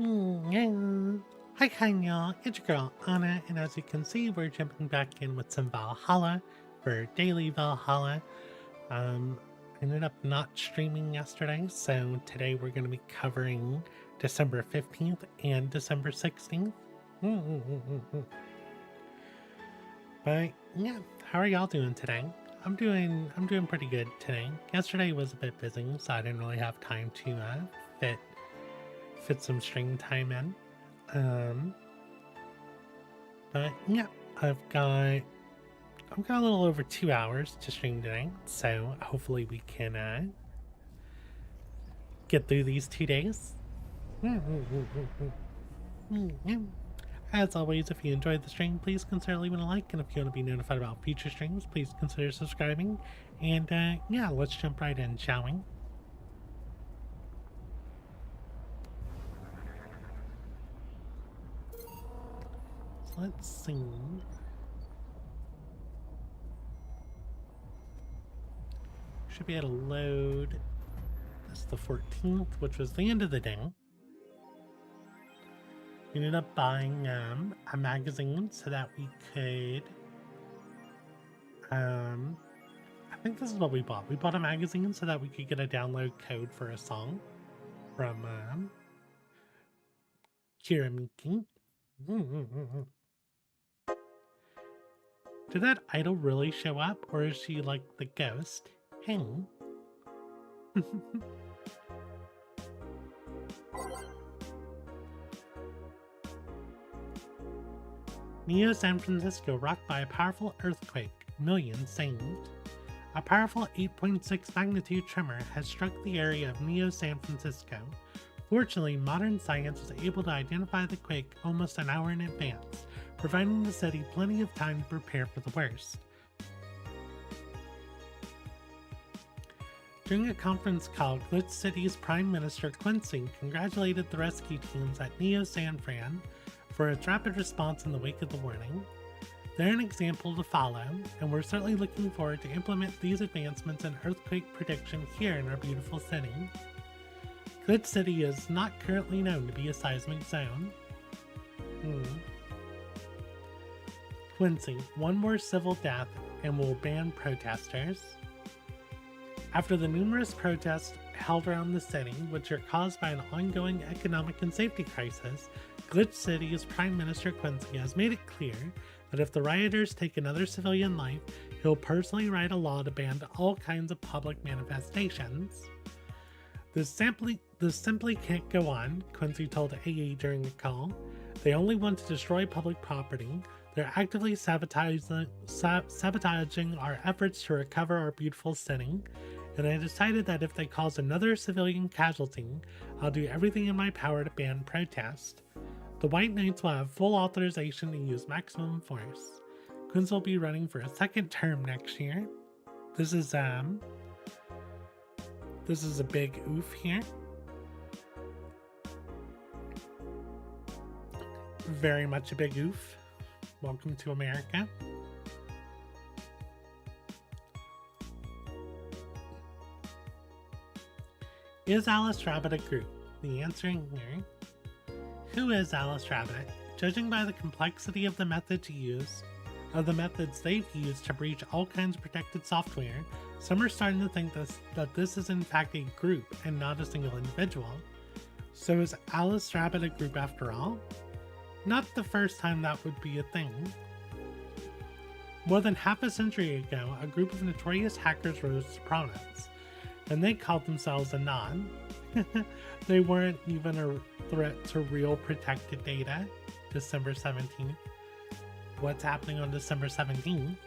Yeah. Hi, y'all. It's your girl, Anna, and as you can see, we're jumping back in with some Valhalla for daily Valhalla. I ended up not streaming yesterday, so today we're going to be covering December 15th and December 16th. But yeah, how are y'all doing today? I'm doing pretty good today. Yesterday was a bit busy, so I didn't really have time to fit some stream time in. But yeah, I've got a little over 2 hours to stream today, so hopefully we can get through these 2 days. As always, if you enjoyed the stream, please consider leaving a like, and if you want to be notified about future streams, please consider subscribing. And yeah, let's jump right in, shall we? So let's see. Should be able to load. That's the 14th, which was the end of the day. We ended up buying a magazine so that we could I think this is what we bought. We bought a magazine so that we could get a download code for a song from Kiramiki. Did that idol really show up, or is she like the ghost? Hey. Neo San Francisco rocked by a powerful earthquake, millions saved. A powerful 8.6 magnitude tremor has struck the area of Neo San Francisco. Fortunately, modern science was able to identify the quake almost an hour in advance, providing the city plenty of time to prepare for the worst. During a conference call, Glitch City's Prime Minister Quincy congratulated the rescue teams at Neo San Fran for its rapid response in the wake of the warning. They're an example to follow, and we're certainly looking forward to implement these advancements in earthquake prediction here in our beautiful city. Glitch City is not currently known to be a seismic zone. Quincy, one more civil death and will ban protesters. After the numerous protests held around the city, which are caused by an ongoing economic and safety crisis, Glitch City's Prime Minister Quincy has made it clear that if the rioters take another civilian life, he'll personally write a law to ban all kinds of public manifestations. This simply can't go on, Quincy told AA during a call. They only want to destroy public property. They're actively sabotaging our efforts to recover our beautiful city, and I decided that if they cause another civilian casualty, I'll do everything in my power to ban protest. The White Knights will have full authorization to use maximum force. Quincy will be running for a second term next year. This is a big oof here. Very much a big oof. Welcome to America. Is Alice Rabbit a group? The answer here. Who is Alice Rabbit? Judging by the complexity of the methods they've used to breach all kinds of protected software, some are starting to think that this is in fact a group and not a single individual. So is Alice Rabbit a group after all? Not the first time that would be a thing. More than half a century ago, a group of notorious hackers rose to prominence, and they called themselves Anon. They weren't even a threat to real protected data. December 17th. What's happening on December 17th?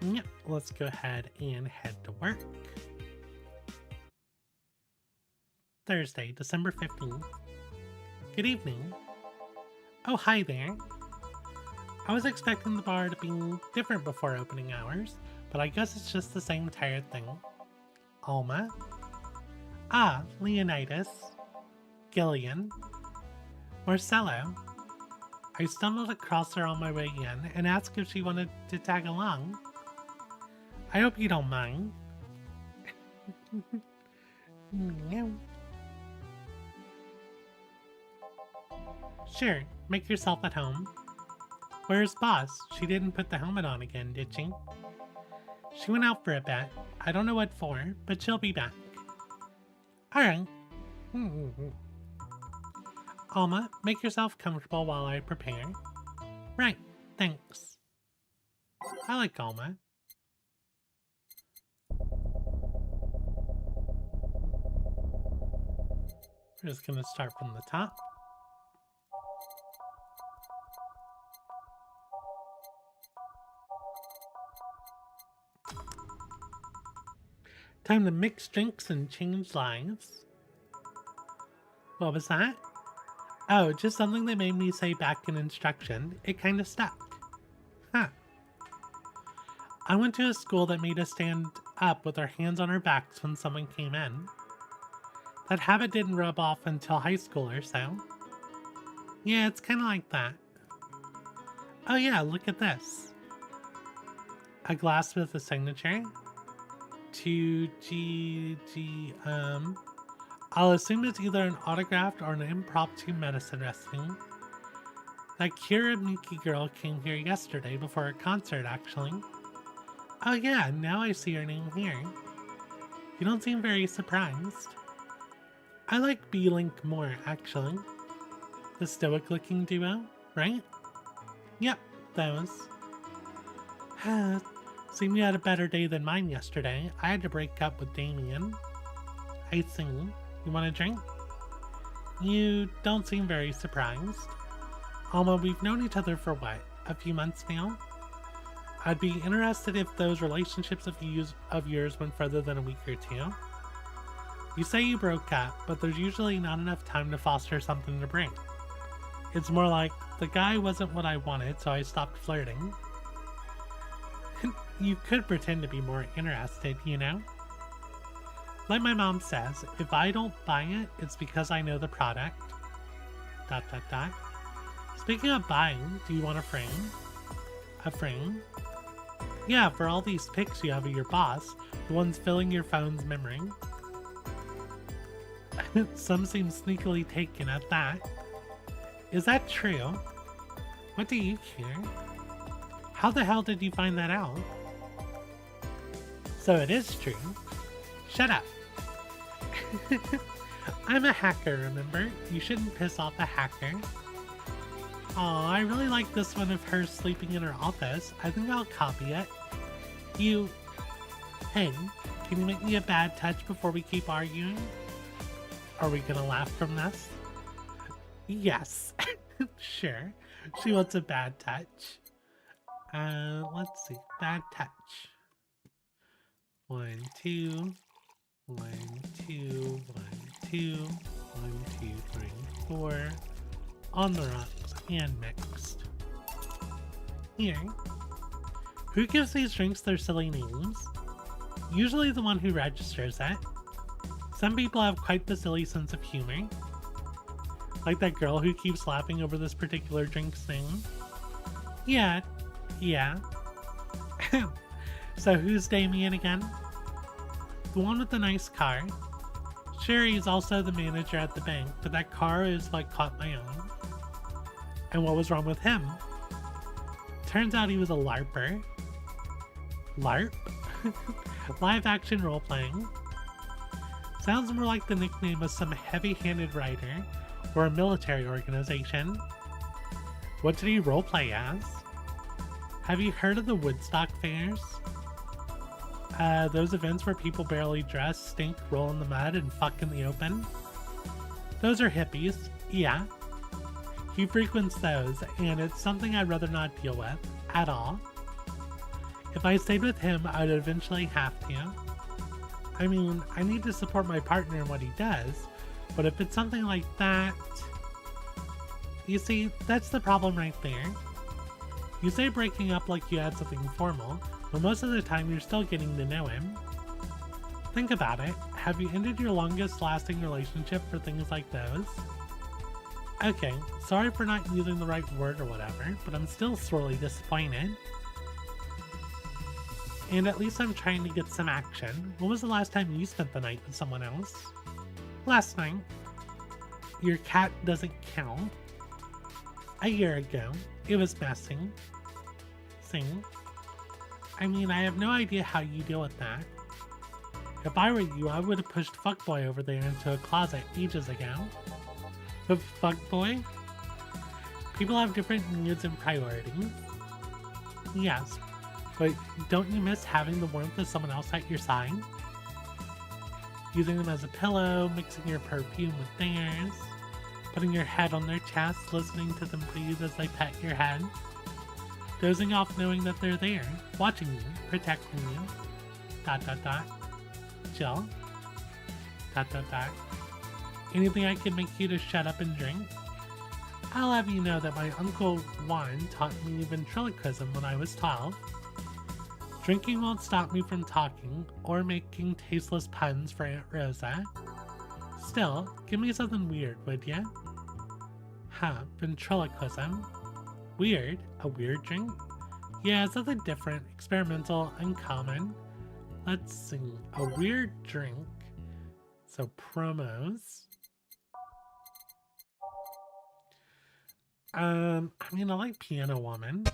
Yep, let's go ahead and head to work. Thursday, December 15th. Good evening. Oh, hi there. I was expecting the bar to be different before opening hours, but I guess it's just the same tired thing. Alma. Ah, Leonidas. Gillian. Marcello. I stumbled across her on my way in and asked if she wanted to tag along. I hope you don't mind. Sure, make yourself at home. Where's Boss? She didn't put the helmet on again, did she? She went out for a bit. I don't know what for, but she'll be back. Alright. Alma, make yourself comfortable while I prepare. Right, thanks. I like Alma. We're just gonna start from the top. Time to mix drinks and change lives. What was that? Oh, just something they made me say back in instruction. It kinda stuck. Huh. I went to a school that made us stand up with our hands on our backs when someone came in. That habit didn't rub off until high school or so. Yeah, it's kinda like that. Oh yeah, look at this. A glass with a signature. To I'll assume it's either an autographed or an impromptu medicine recipe. That Kira Miki girl came here yesterday before a concert, actually. Oh yeah, now I see your name here. You don't seem very surprised. I like B-Link more, actually. The stoic-looking duo, right? Yep, those. Seemed you had a better day than mine yesterday. I had to break up with Damien. I see. You want a drink? You don't seem very surprised. Alma, we've known each other for what, a few months now? I'd be interested if those relationships of yours went further than a week or two. You say you broke up, but there's usually not enough time to foster something to bring. It's more like, the guy wasn't what I wanted, so I stopped flirting. You could pretend to be more interested, you know? Like my mom says, if I don't buy it, it's because I know the product. ... Speaking of buying, do you want a frame? A frame? Yeah, for all these pics you have of your boss, the ones filling your phone's memory. Some seem sneakily taken at that. Is that true? What do you care? How the hell did you find that out? So it is true. Shut up. I'm a hacker, remember? You shouldn't piss off a hacker. Aw, I really like this one of her sleeping in her office. I think I'll copy it. Hey, can you make me a bad touch before we keep arguing? Are we gonna laugh from this? Yes. Sure. She wants a bad touch. Let's see. Bad touch. 1, 2. 1, 2. 1, 2. 1, 2, 3, 4. On the rocks and mixed. Here. Who gives these drinks their silly names? Usually the one who registers it. Some people have quite the silly sense of humor. Like that girl who keeps laughing over this particular drink's name. Yeah. So who's Damien again? The one with the nice car. Sure, he's also the manager at the bank, but that car is what caught my own. And what was wrong with him? Turns out he was a LARPer. LARP? Live action role-playing. Sounds more like the nickname of some heavy-handed writer or a military organization. What did he roleplay as? Have you heard of the Woodstock fairs? Those events where people barely dress, stink, roll in the mud, and fuck in the open? Those are hippies, yeah. He frequents those, and it's something I'd rather not deal with, at all. If I stayed with him, I'd eventually have to. I mean, I need to support my partner in what he does, but if it's something like that... You see, that's the problem right there. You say breaking up like you had something formal, but most of the time you're still getting to know him. Think about it. Have you ended your longest lasting relationship for things like those? Okay, sorry for not using the right word or whatever, but I'm still sorely disappointed. And at least I'm trying to get some action. When was the last time you spent the night with someone else? Last night. Your cat doesn't count. A year ago. It was messing. Sing. I mean, I have no idea how you deal with that. If I were you, I would have pushed Fuckboy over there into a closet ages ago. But Fuckboy? People have different needs and priorities. Yes, but don't you miss having the warmth of someone else at your side? Using them as a pillow, mixing your perfume with theirs, putting your head on their chest, listening to them breathe as they pet your head, dozing off knowing that they're there, watching you, protecting you, ... Chill, ... Anything I can make you to shut up and drink? I'll have you know that my Uncle Juan taught me ventriloquism when I was 12. Drinking won't stop me from talking or making tasteless puns for Aunt Rosa. Still, give me something weird, would ya? Huh, ventriloquism? Weird? A weird drink? Yeah, something different, experimental, uncommon. Let's see, a weird drink. So promos. I mean, I like Piano Woman.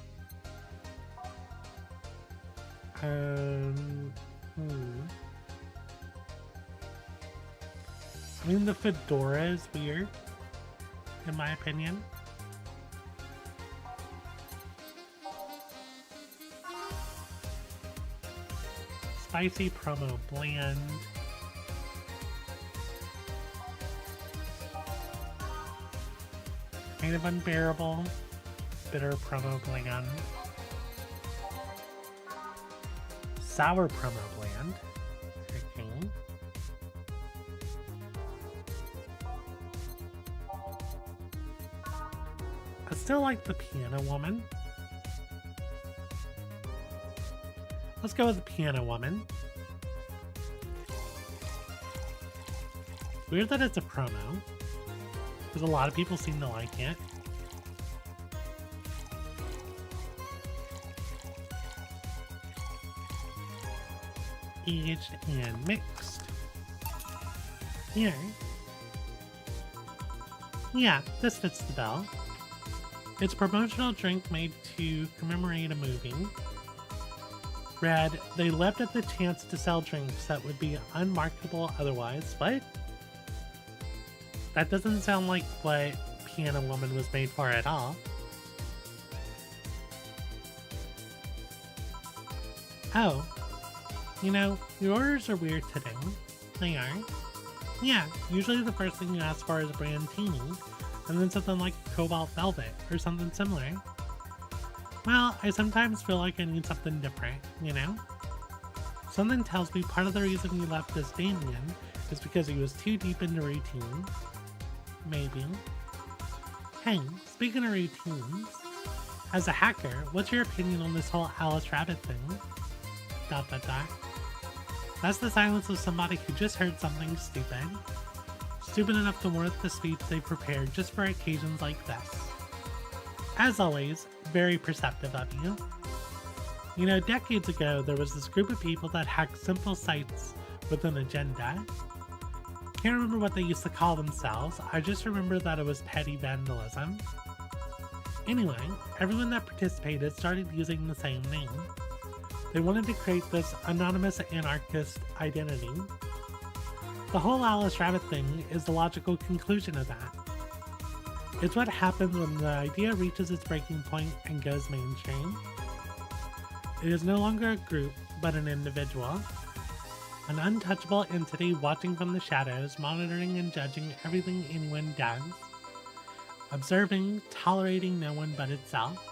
I mean, the fedora is weird, in my opinion. Spicy promo bland. Kind of unbearable. Bitter promo bland. Sour promo bland. Okay. I still like the Piano Woman. Let's go with the Piano Woman. Weird that it's a promo, because a lot of people seem to like it. Aged and mixed. Here. Yeah, this fits the bill. It's a promotional drink made to commemorate a movie. Red, they leapt at the chance to sell drinks that would be unmarketable otherwise. What? That doesn't sound like what Piano Woman was made for at all. Oh. You know, your orders are weird today. They are. Yeah, usually the first thing you ask for is a brandini, and then something like Cobalt Velvet, or something similar. Well, I sometimes feel like I need something different, you know? Something tells me part of the reason you left this Damien is because he was too deep into routine. Maybe. Hey, speaking of routines, as a hacker, what's your opinion on this whole Alice Rabbit thing? ... That's the silence of somebody who just heard something stupid. Stupid enough to warrant the speech they prepared just for occasions like this. As always, very perceptive of you. You know, decades ago, there was this group of people that hacked simple sites with an agenda. Can't remember what they used to call themselves, I just remember that it was petty vandalism. Anyway, everyone that participated started using the same name. They wanted to create this anonymous anarchist identity. The whole Alice Rabbit thing is the logical conclusion of that. It's what happens when the idea reaches its breaking point and goes mainstream. It is no longer a group, but an individual. An untouchable entity watching from the shadows, monitoring and judging everything anyone does. Observing, tolerating no one but itself.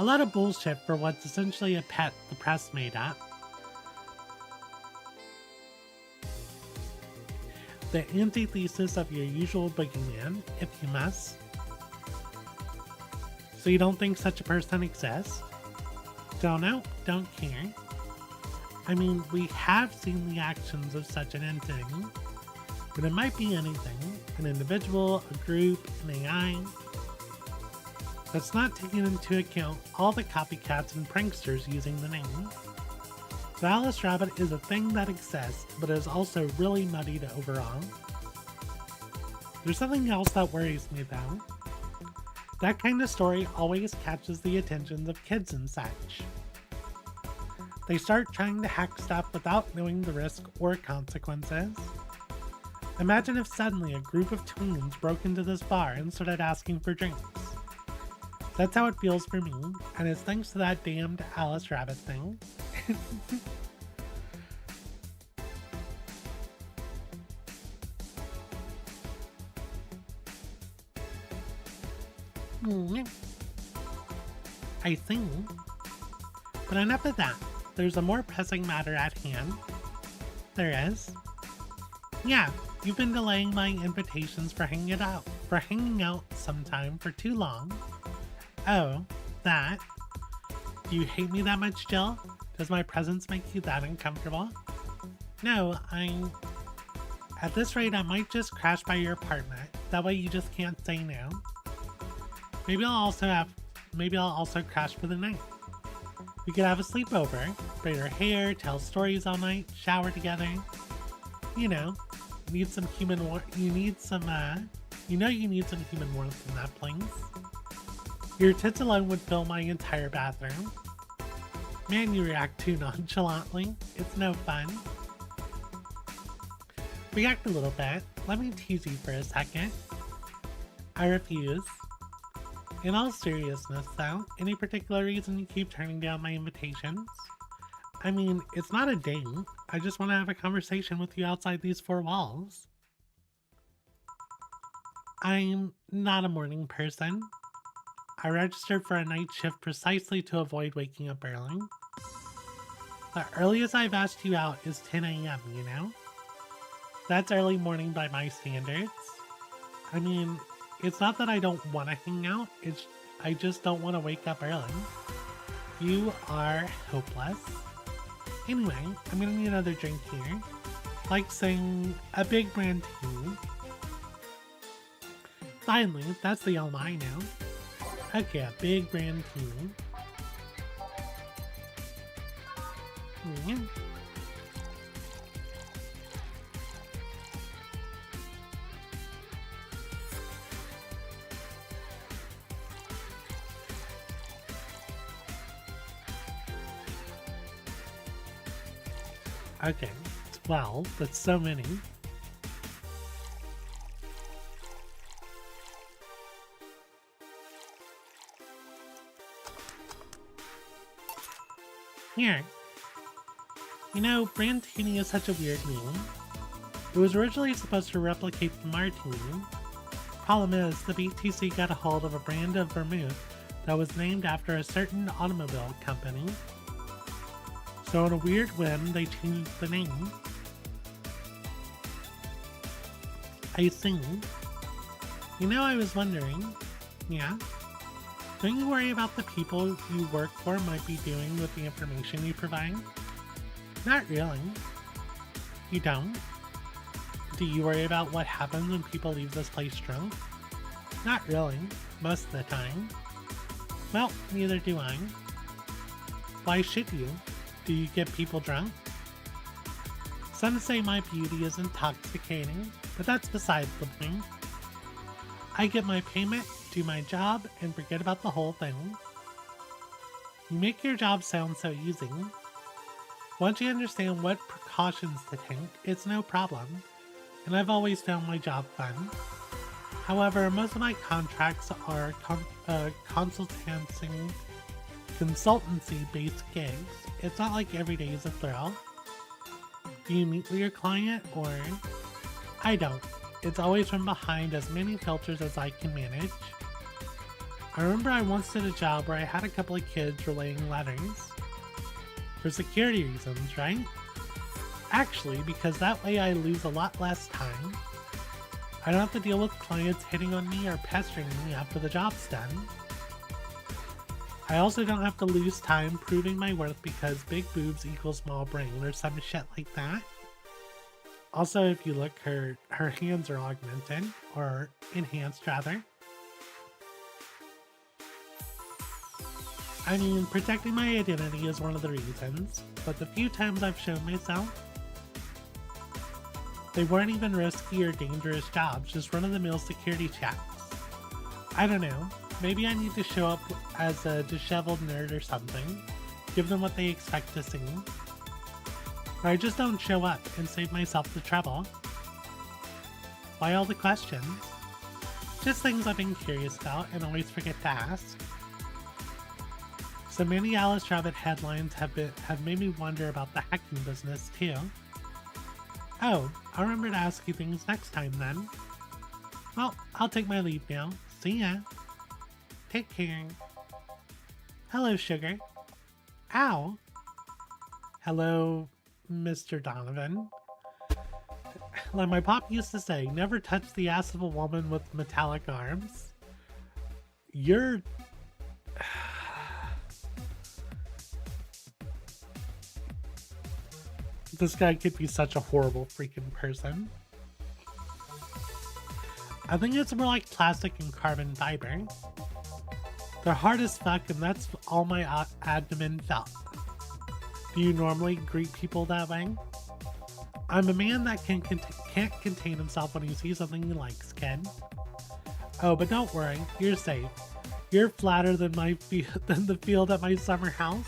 A lot of bullshit for what's essentially a pet the press made up. The antithesis of your usual boogeyman, if you must. So you don't think such a person exists? Don't know, don't care. I mean, we have seen the actions of such an entity. but it might be anything, an individual, a group, an AI. That's not taking into account all the copycats and pranksters using the name. The Alice Rabbit is a thing that exists, but is also really muddied overall. There's something else that worries me though. That kind of story always catches the attention of kids and such. They start trying to hack stuff without knowing the risk or consequences. Imagine if suddenly a group of tweens broke into this bar and started asking for drinks. That's how it feels for me, and it's thanks to that damned Alice Rabbit thing. I see. But enough of that. There's a more pressing matter at hand. There is. Yeah, you've been delaying my invitations for hanging out sometime for too long. Oh, that? Do you hate me that much, Jill? Does my presence make you that uncomfortable? No, at this rate, I might just crash by your apartment. That way you just can't say no. Maybe I'll also crash for the night. We could have a sleepover, braid our hair, tell stories all night, shower together. You know, you need some human warmth in that place. Your tits alone would fill my entire bathroom. Man, you react too nonchalantly. It's no fun. React a little bit. Let me tease you for a second. I refuse. In all seriousness though, any particular reason you keep turning down my invitations? I mean, it's not a date. I just want to have a conversation with you outside these four walls. I'm not a morning person. I registered for a night shift precisely to avoid waking up early. The earliest I've asked you out is 10 a.m., you know? That's early morning by my standards. I mean, it's not that I don't want to hang out, I just don't want to wake up early. You are hopeless. Anyway, I'm gonna need another drink here. Like saying a big brand tea. Finally, that's the all I know. Okay, a big brand tea. Yeah. Okay, 12, that's so many. Here. You know, Brandini is such a weird name. It was originally supposed to replicate the Martini. Problem is, the BTC got a hold of a brand of vermouth that was named after a certain automobile company. So in a weird whim, they changed the name. I see. You know, I was wondering, yeah? Don't you worry about the people you work for might be doing with the information you provide? Not really. You don't? Do you worry about what happens when people leave this place drunk? Not really, most of the time. Well, neither do I. Why should you? Do you get people drunk? Some say my beauty is intoxicating, but that's beside the point. I get my payment, do my job, and forget about the whole thing. You make your job sound so easy. Once you understand what precautions to take, it's no problem, and I've always found my job fun. However, most of my contracts are consultancy-based gigs. It's not like every day is a thrill. Do you meet with your client, or... I don't. It's always from behind as many filters as I can manage. I remember I once did a job where I had a couple of kids relaying letters. For security reasons, right? Actually, because that way I lose a lot less time. I don't have to deal with clients hitting on me or pestering me after the job's done. I also don't have to lose time proving my worth because big boobs equals small brain or some shit like that. Also, if you look, her hands are augmented, or enhanced rather. I mean, protecting my identity is one of the reasons, but the few times I've shown myself, they weren't even risky or dangerous jobs, just run-of-the-mill security checks. I don't know, maybe I need to show up as a disheveled nerd or something, give them what they expect to see. Or I just don't show up and save myself the trouble. Why all the questions? Just things I've been curious about and always forget to ask. So many Alice Rabbit headlines have made me wonder about the hacking business too. Oh, I'll remember to ask you things next time then. Well, I'll take my leave now. See ya. Take care. Hello, Sugar. Ow. Hello, Mr. Donovan. Like my pop used to say, never touch the ass of a woman with metallic arms. You're... This guy could be such a horrible freaking person. I think it's more like plastic and carbon fiber. They're hard as fuck, and that's all my abdomen felt. Do you normally greet people that way? I'm a man that can't contain himself when he sees something he likes, kid. Oh, but don't worry, you're safe. You're flatter than the field at my summer house.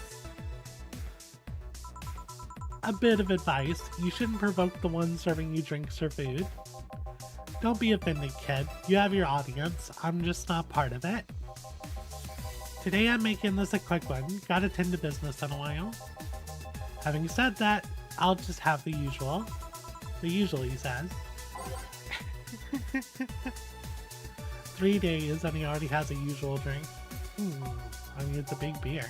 A bit of advice, you shouldn't provoke the one serving you drinks or food. Don't be offended, kid. You have your audience. I'm just not part of it. Today I'm making this a quick one. Gotta tend to business in a while. Having said that, I'll just have the usual. The usual, he says. 3 days and he already has a usual drink. I mean, it's a big beer.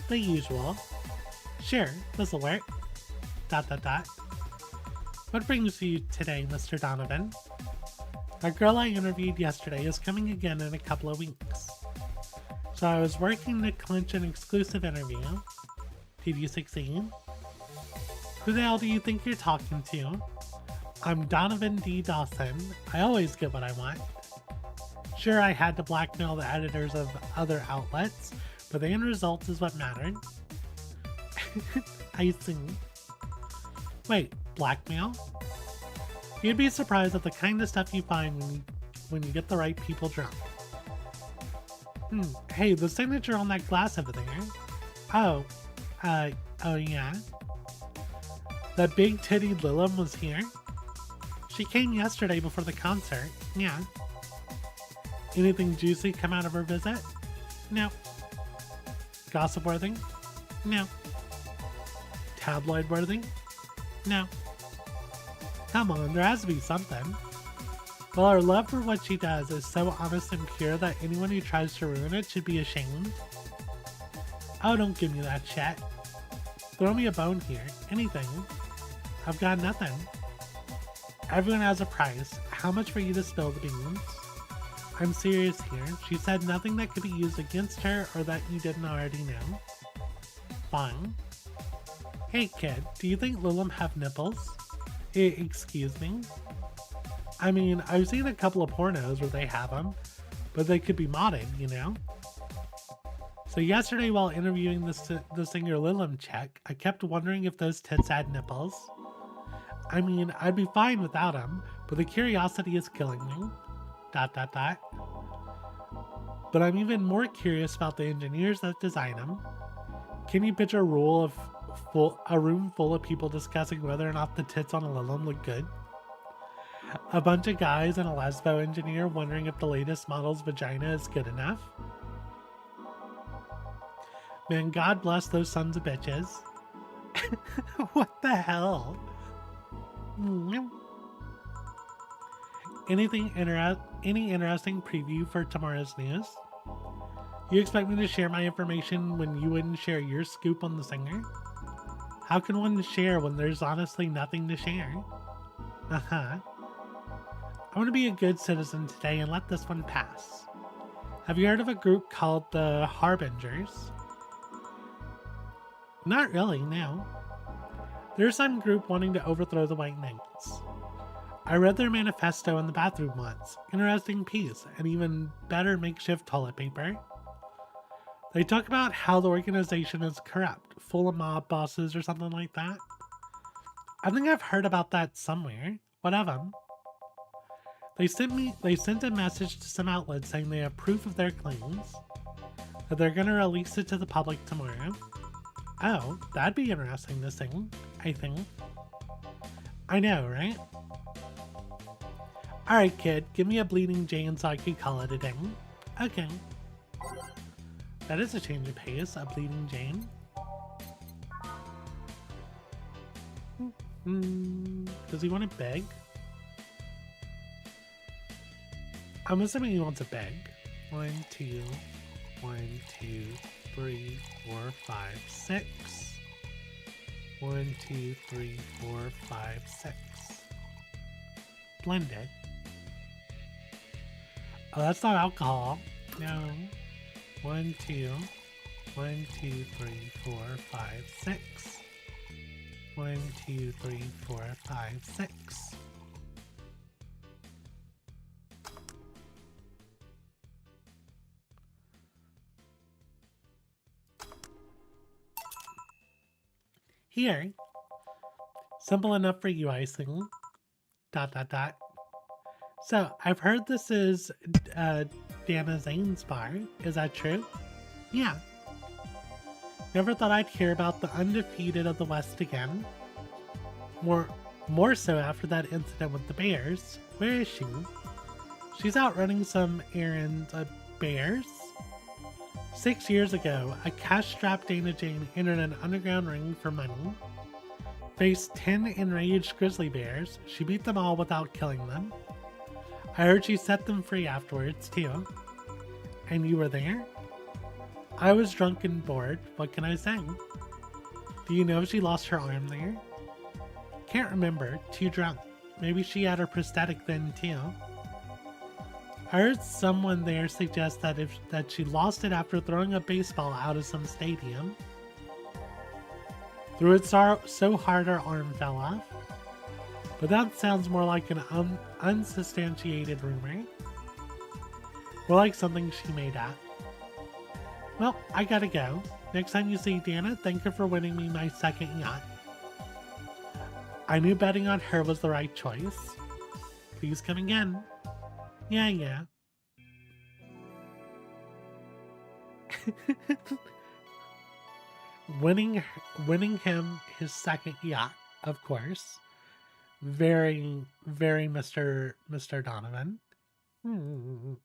The usual. Sure, this'll work. ... What brings you today, Mr. Donovan? A girl I interviewed yesterday is coming again in a couple of weeks. So I was working to clinch an exclusive interview. Did you succeed? Who the hell do you think you're talking to? I'm Donovan D. Dawson. I always get what I want. Sure, I had to blackmail the editors of other outlets, but the end result is what mattered. I see. Wait, blackmail? You'd be surprised at the kind of stuff you find when you get the right people drunk. Hey, the signature on that glass over there. Oh yeah. That big-titted Lilum was here? She came yesterday before the concert, yeah. Anything juicy come out of her visit? No. Gossip worthy? No. Tabloid worthy? No. Come on, there has to be something. Well, her love for what she does is so honest and pure that anyone who tries to ruin it should be ashamed. Oh, don't give me that shit. Throw me a bone here. Anything. I've got nothing. Everyone has a price. How much for you to spill the beans? I'm serious here. She said nothing that could be used against her or that you didn't already know. Fine. Hey kid, do you think Lilum have nipples? Excuse me? I mean, I've seen a couple of pornos where they have them, but they could be modded, you know? So yesterday while interviewing the singer Lilum chick, I kept wondering if those tits had nipples. I mean, I'd be fine without them, but the curiosity is killing me. ... But I'm even more curious about the engineers that design them. Can you picture a room full of people discussing whether or not the tits on a Lilum look good? A bunch of guys and a lesbo engineer wondering if the latest model's vagina is good enough? Man, God bless those sons of bitches. What the hell? Any interesting preview for tomorrow's news? You expect me to share my information when you wouldn't share your scoop on the singer? How can one share when there's honestly nothing to share? Uh-huh. I want to be a good citizen today and let this one pass. Have you heard of a group called the Harbingers? Not really, no. There's some group wanting to overthrow the White Knights. I read their manifesto in the bathroom once. Interesting piece, and even better makeshift toilet paper. They talk about how the organization is corrupt, full of mob bosses or something like that. I think I've heard about that somewhere. What of them? They sent a message to some outlets saying they have proof of their claims, that they're gonna release it to the public tomorrow. Oh, that'd be interesting to see, I think. I know, right? Alright kid, give me a bleeding Jane so I can call it a day. Okay. That is a change of pace, a bleeding Jane. Does he want to beg? I'm assuming he wants to beg. 1, 2, 1, 2, 3, 4, 5, 6. 1, 2, 3, 4, 5, 6. Blended. Oh, that's not alcohol. No. 1, 2. 1, 2, 3, 4, 5, 6. 1, 2, 3, 4, 5, 6. Here. Simple enough for you, I think. ... So, I've heard this is Dana Zane's bar. Is that true? Yeah. Never thought I'd hear about the undefeated of the West again. More so after that incident with the bears. Where is she? She's out running some errands. Bears? 6 years ago, a cash-strapped Dana Jane entered an underground ring for money. Faced 10 enraged grizzly bears. She beat them all without killing them. I heard she set them free afterwards, too. And you were there? I was drunk and bored. What can I say? Do you know if she lost her arm there? Can't remember. Too drunk. Maybe she had her prosthetic then, too. I heard someone there suggest that she lost it after throwing a baseball out of some stadium. Threw it so hard her arm fell off. But that sounds more like an unsubstantiated rumor. Or like something she made up. Well, I gotta go. Next time you see Dana, thank her for winning me my second yacht. I knew betting on her was the right choice. Please come again. Yeah. Winning him his second yacht, of course. Very, very Mr. Donovan. Let's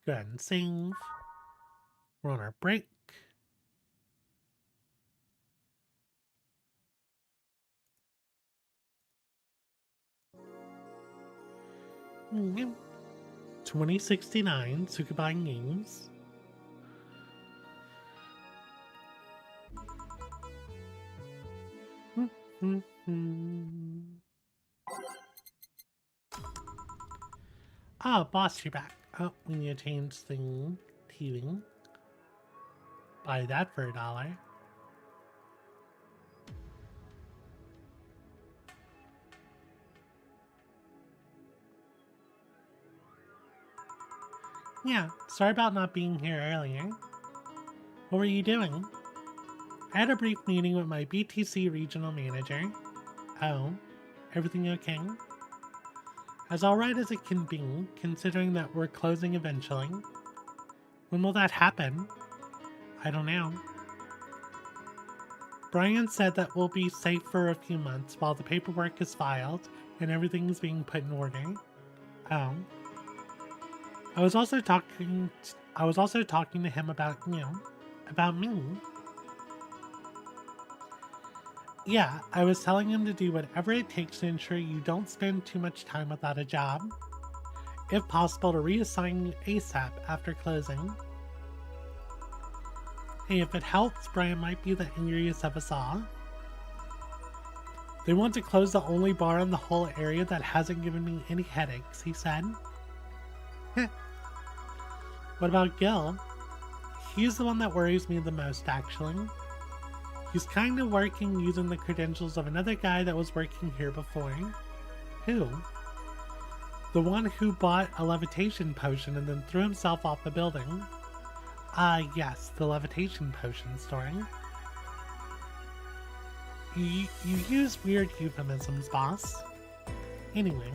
go ahead and save. We're on our break. Mm-hmm. 2069 Sukeban Games. Ah, boss, you're back. Oh, we need to change the TV. Buy that for $1. Yeah, sorry about not being here earlier. What were you doing? I had a brief meeting with my BTC regional manager. Oh, everything okay? As alright as it can be, considering that we're closing eventually. When will that happen? I don't know. Brian said that we'll be safe for a few months while the paperwork is filed and everything's being put in order. Oh. I was also talking to him about about me. Yeah, I was telling him to do whatever it takes to ensure you don't spend too much time without a job. If possible, to reassign you ASAP after closing. Hey, if it helps, Brian might be the angriest of us all. They want to close the only bar in the whole area that hasn't given me any headaches, he said. What about Gil? He's the one that worries me the most, actually. He's kind of working using the credentials of another guy that was working here before. Who? The one who bought a levitation potion and then threw himself off the building. Yes, the levitation potion story. You use weird euphemisms, boss. Anyway.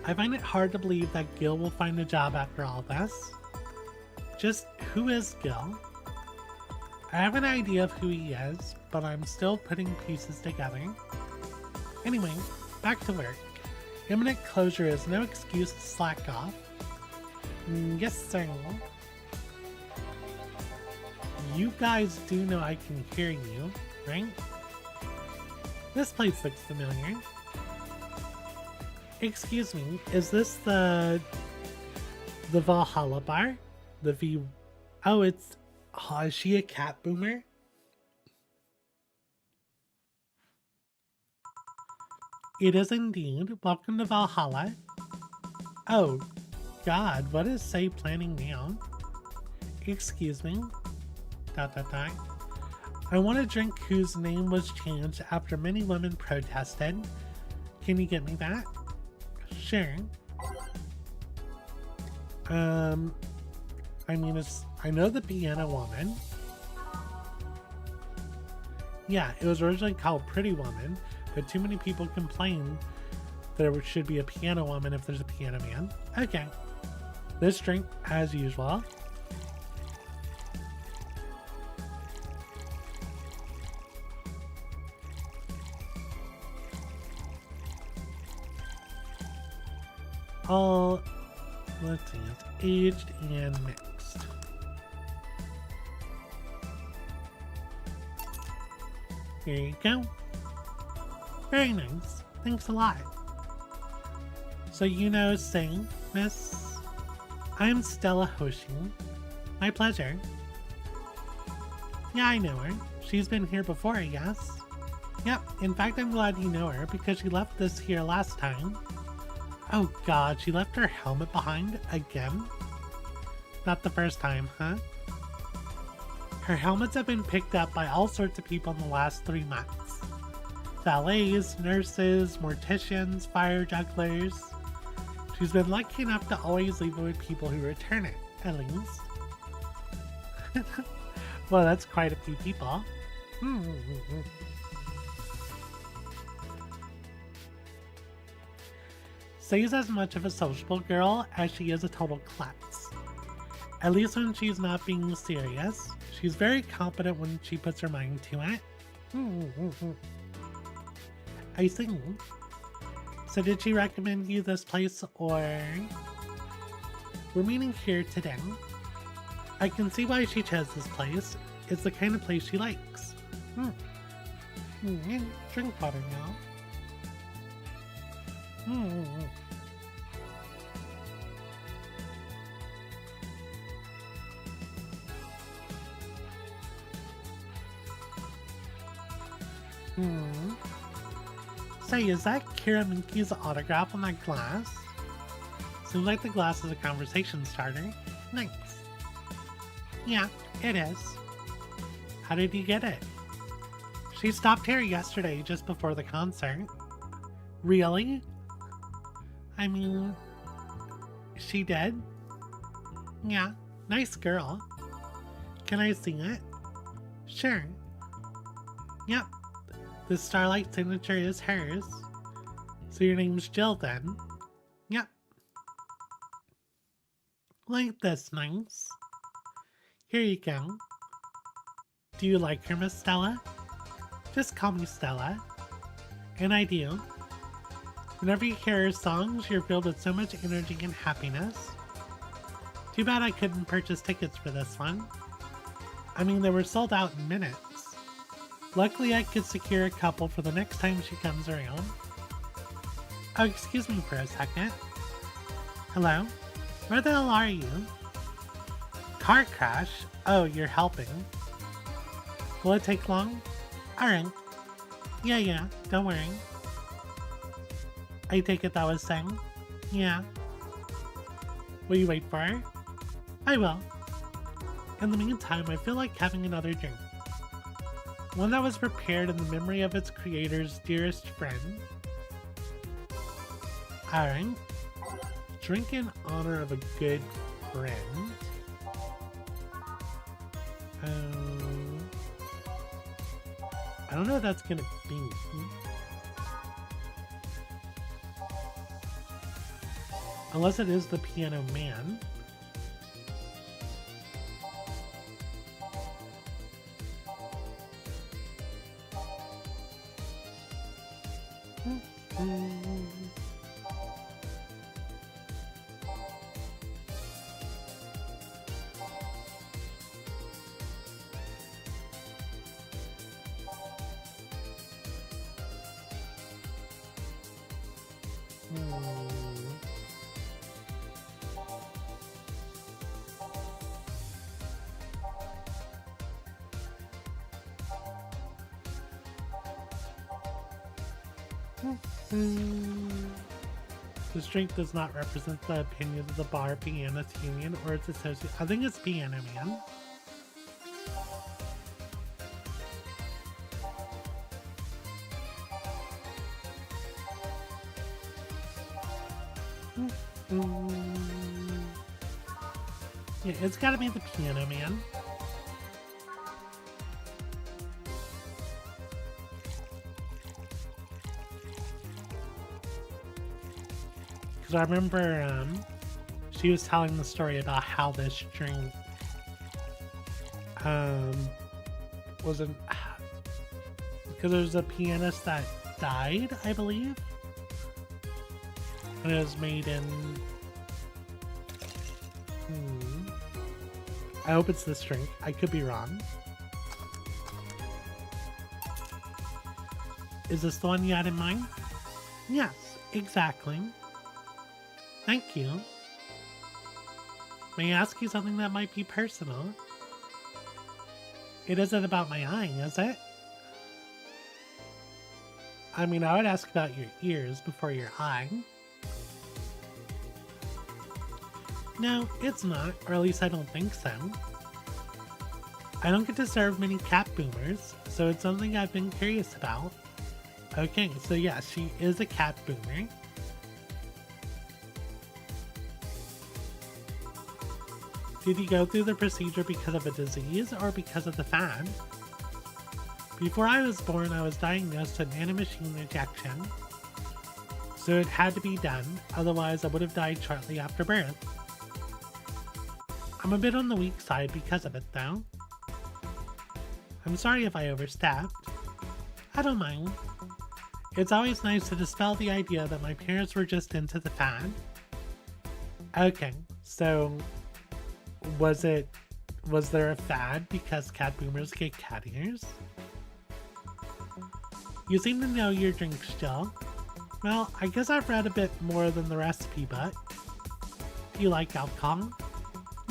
I find it hard to believe that Gil will find a job after all this. Just who is Gil? I have an idea of who he is, but I'm still putting pieces together. Anyway, back to work. Imminent closure is no excuse to slack off. Yes, sir. You guys do know I can hear you, right? This place looks familiar. Excuse me, is this the Valhalla bar? The V... Oh, it's... Oh, is she a cat boomer? It is indeed. Welcome to Valhalla. Oh, God, what is Say planning now? Excuse me. ... I want a drink whose name was changed after many women protested. Can you get me that? Sure. I mean, I know the Piano Woman. Yeah, it was originally called Pretty Woman, but too many people complained there should be a Piano Woman if there's a Piano Man. Okay. This drink, as usual. Let's see, it's aged and mixed. Here you go. Very nice. Thanks a lot. So you know Sing, miss? I'm Stella Hoshi. My pleasure. Yeah, I know her. She's been here before, I guess. Yep, in fact I'm glad you know her because she left this here last time. Oh God, she left her helmet behind again? Not the first time, huh? Her helmets have been picked up by all sorts of people in the last 3 months. Valets, nurses, morticians, fire jugglers. She's been lucky enough to always leave it with people who return it, at least. Well, that's quite a few people. Say's as much of a sociable girl as she is a total klutz. At least when she's not being serious. She's very competent when she puts her mind to it. I see. So did she recommend you this place or... We're meeting here today. I can see why she chose this place. It's the kind of place she likes. Drink water now. Say, is that Kira Minky's autograph on that glass? Seems like the glass is a conversation starter. Nice. Yeah, it is. How did you get it? She stopped here yesterday just before the concert. Really? I mean, she did? Yeah, nice girl. Can I see it? Sure. Yep. The Starlight signature is hers. So your name's Jill then? Yep. Like this, nice. Here you go. Do you like her, Miss Stella? Just call me Stella. And I do. Whenever you hear her songs, you're filled with so much energy and happiness. Too bad I couldn't purchase tickets for this one. I mean, they were sold out in minutes. Luckily, I could secure a couple for the next time she comes around. Oh, excuse me for a second. Hello? Where the hell are you? Car crash? Oh, you're helping. Will it take long? Alright. Yeah, don't worry. I take it that was saying. Yeah. Will you wait for her? I will. In the meantime, I feel like having another drink. One that was prepared in the memory of its creator's dearest friend. Alright. Drink in honor of a good friend. I don't know what that's gonna be. Unless it is the Piano Man. This drink does not represent the opinion of the Bar Pianist Union or its associate. I think it's Piano Man. Yeah, it's gotta be the Piano Man. Because I remember she was telling the story about how this drink wasn't, because there was a pianist that died, I believe, and it was made in I hope it's this drink. I could be wrong. Is this the one you had in mind? Yes, exactly. Thank you. May I ask you something that might be personal? It isn't about my eye, is it? I mean, I would ask about your ears before your eye. No, it's not, or at least I don't think so. I don't get to serve many cat boomers, so it's something I've been curious about. Okay, so yeah, she is a cat boomer. Did you go through the procedure because of a disease or because of the fad? Before I was born, I was diagnosed with an anti-machine rejection, so it had to be done, otherwise I would have died shortly after birth. I'm a bit on the weak side because of it, though. I'm sorry if I overstepped. I don't mind. It's always nice to dispel the idea that my parents were just into the fad. Okay, so was there a fad because cat boomers get cat ears? You seem to know your drink still. Well, I guess I've read a bit more than the recipe book. Do you like alcohol?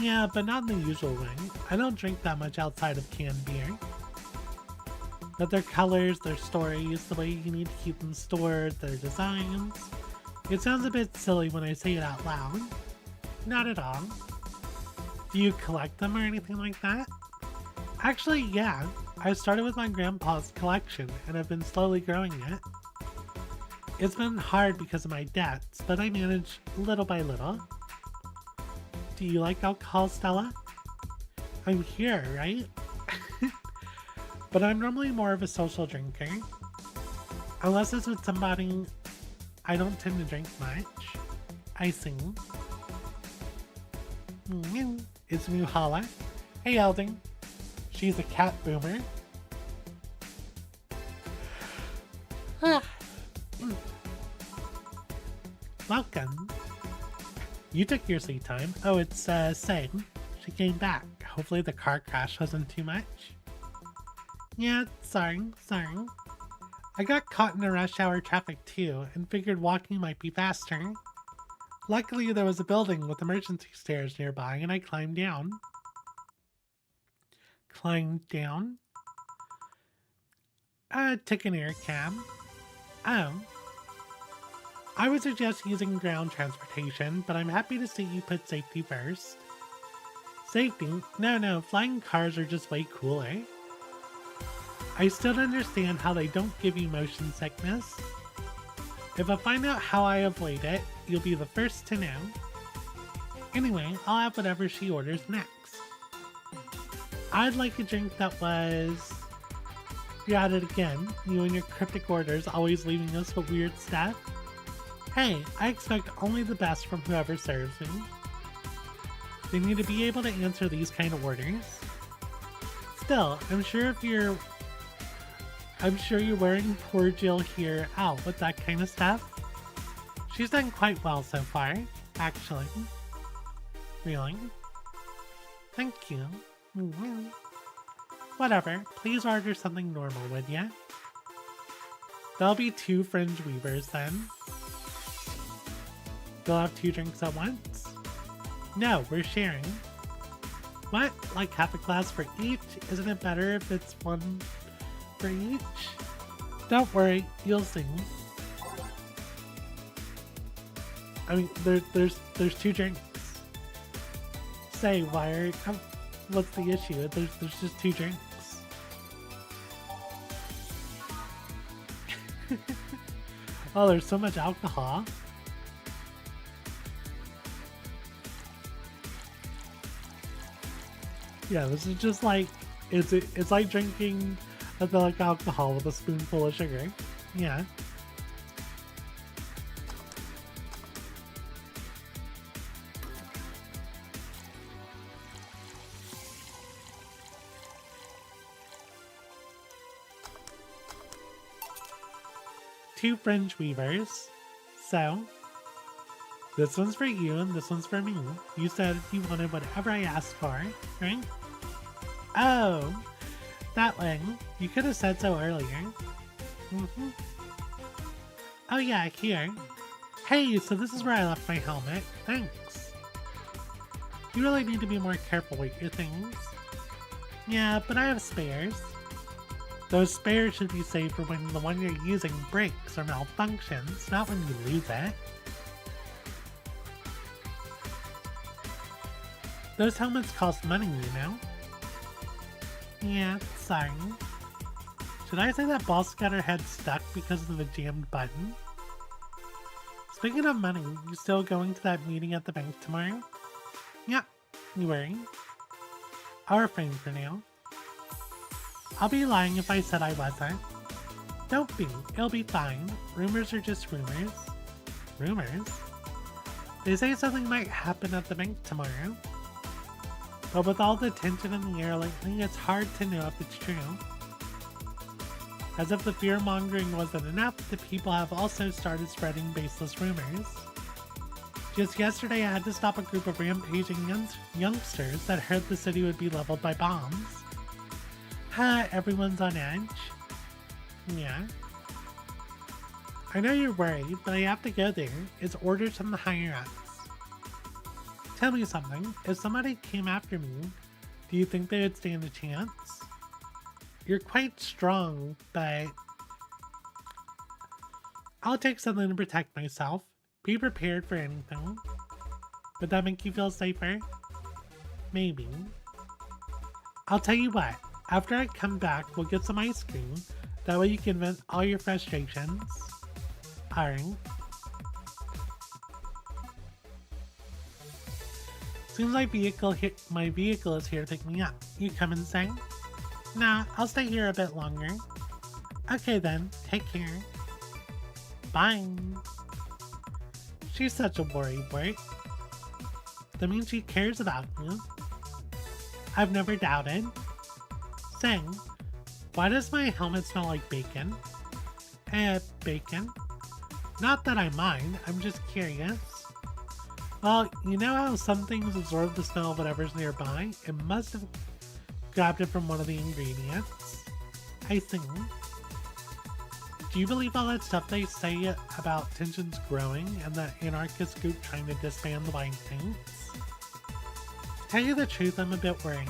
Yeah, but not in the usual way. I don't drink that much outside of canned beer. But their colors, their stories, the way you need to keep them stored, their designs. It sounds a bit silly when I say it out loud. Not at all. Do you collect them or anything like that? Actually, yeah. I started with my grandpa's collection and I've been slowly growing it. It's been hard because of my debts, but I manage little by little. Do you like alcohol, Stella? I'm here, right? But I'm normally more of a social drinker. Unless it's with somebody, I don't tend to drink much. I sing. It's Mew HALL-A. Hey, Elding. She's a cat boomer. Welcome. You took your sleep time. Oh, it's Sang. She came back. Hopefully the car crash wasn't too much. Yeah, sorry. I got caught in a rush hour traffic too, and figured walking might be faster. Luckily there was a building with emergency stairs nearby, and I climbed down. Climbed down? Took an air cab. Oh. I would suggest using ground transportation, but I'm happy to see you put safety first. Safety? No, flying cars are just way cooler. I still don't understand how they don't give you motion sickness. If I find out how I avoid it, you'll be the first to know. Anyway, I'll have whatever she orders next. I'd like a drink that was... You're at it again, you and your cryptic orders always leaving us with weird stuff. Hey, I expect only the best from whoever serves me. They need to be able to answer these kind of orders. Still, I'm sure you're wearing poor Jill here out with that kind of stuff. She's done quite well so far, actually. Really? Thank you. Whatever, please order something normal, would ya? There'll be 2 fringe weavers then. They'll have 2 drinks at once? No, we're sharing. What? Like half a glass for each? Isn't it better if it's 1 for each? Don't worry, you'll see. I mean, there's 2 drinks. Say, what's the issue? There's just 2 drinks. Oh, there's so much alcohol. Yeah, this is just like, it's like drinking like alcohol with a spoonful of sugar. Yeah. Two fringe weavers. So, this one's for you and this one's for me. You said you wanted whatever I asked for, right? Oh, that one. You could have said so earlier. Oh yeah, here. Hey, so this is where I left my helmet. Thanks. You really need to be more careful with your things. Yeah, but I have spares. Those spares should be saved for when the one you're using breaks or malfunctions, not when you lose it. Those helmets cost money, you know? Yeah, sorry. Should I say that Boss got her head stuck because of a jammed button? Speaking of money, you still going to that meeting at the bank tomorrow? Yeah, you worry. I'll refrain for now. I'll be lying if I said I wasn't. Don't be, it'll be fine. Rumors are just rumors. Rumors? They say something might happen at the bank tomorrow. But with all the tension in the air lately, it's hard to know if it's true. As if the fear-mongering wasn't enough, the people have also started spreading baseless rumors. Just yesterday I had to stop a group of rampaging youngsters that heard the city would be leveled by bombs. Ha, everyone's on edge. Yeah. I know you're worried, but I have to go there. It's orders from the higher-ups. Tell me something, if somebody came after me, do you think they would stand a chance? You're quite strong, but... I'll take something to protect myself. Be prepared for anything. Would that make you feel safer? Maybe. I'll tell you what, after I come back, we'll get some ice cream. That way you can vent all your frustrations. Alright. Seems like my vehicle is here to pick me up. You come inside? Nah, I'll stay here a bit longer. Okay then, take care. Bye. She's such a worrywart. That means she cares about you. I've never doubted. Say, why does my helmet smell like bacon? Bacon? Not that I mind, I'm just curious. Well, you know how some things absorb the smell of whatever's nearby? It must have grabbed it from one of the ingredients. I think. Do you believe all that stuff they say about tensions growing and the anarchist group trying to disband the White Saints? To tell you the truth, I'm a bit worried.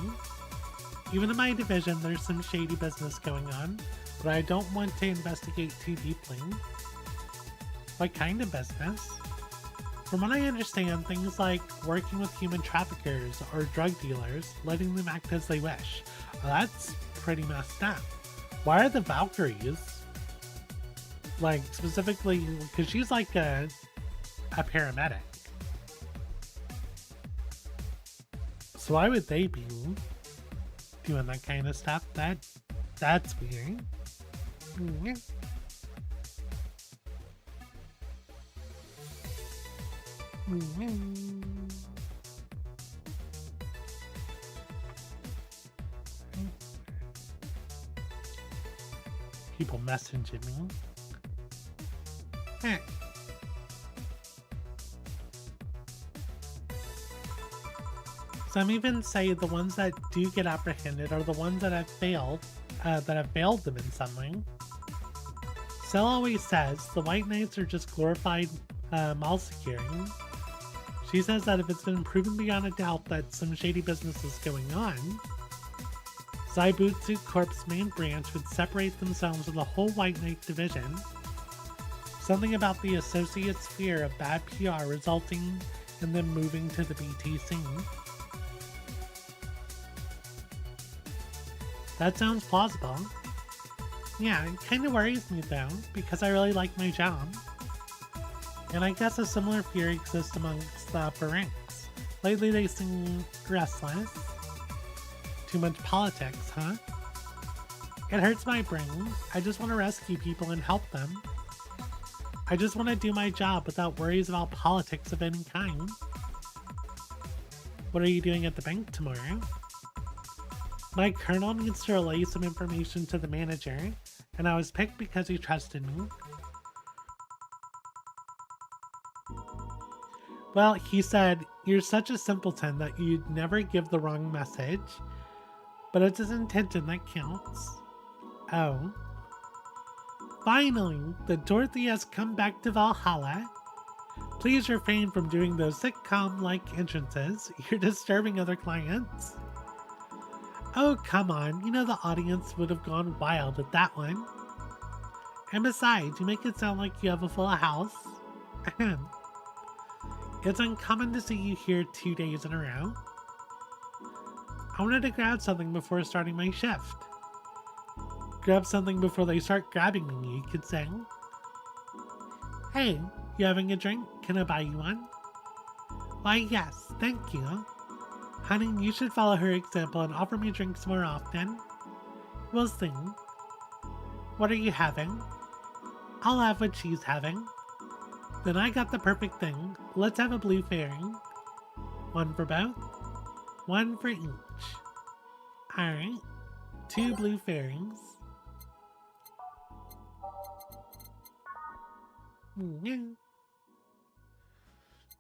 Even in my division, there's some shady business going on. but I don't want to investigate too deeply. What kind of business? From what I understand, things like working with human traffickers or drug dealers, letting them act as they wish. Well, that's pretty messed up. Why are the Valkyries? Like, specifically, because she's like a paramedic. So why would they be doing that kind of stuff? That's weird. People messaging me. Some even say the ones that do get apprehended are the ones that have failed them in some way. Cell always says the White Knights are just glorified mall securing. She says that if it's been proven beyond a doubt that some shady business is going on, Zaibutsu Corp's main branch would separate themselves from the whole White Knight division. Something about the associates' fear of bad PR resulting in them moving to the BTC. That sounds plausible. Yeah, it kind of worries me though, because I really like my job. And I guess a similar fear exists amongst the upper ranks. Lately they seem restless. Too much politics, huh? It hurts my brain. I just want to rescue people and help them. I just want to do my job without worries about politics of any kind. What are you doing at the bank tomorrow? My colonel needs to relay some information to the manager, and I was picked because he trusted me. Well, he said, "You're such a simpleton that you'd never give the wrong message, but it's his intention that counts." Oh. Finally, the Dorothy has come back to Valhalla. Please refrain from doing those sitcom-like entrances. You're disturbing other clients. Oh, come on. You know the audience would have gone wild at that one. And besides, you make it sound like you have a full house. It's uncommon to see you here 2 days in a row. I wanted to grab something before starting my shift. Grab something before they start grabbing me, you could say. Hey, you having a drink? Can I buy you one? Why, yes, thank you. Honey, you should follow her example and offer me drinks more often. We'll see. What are you having? I'll have what she's having. Then I got the perfect thing. Let's have a blue fairy. One for both. One for each. Alright. 2 blue fairies.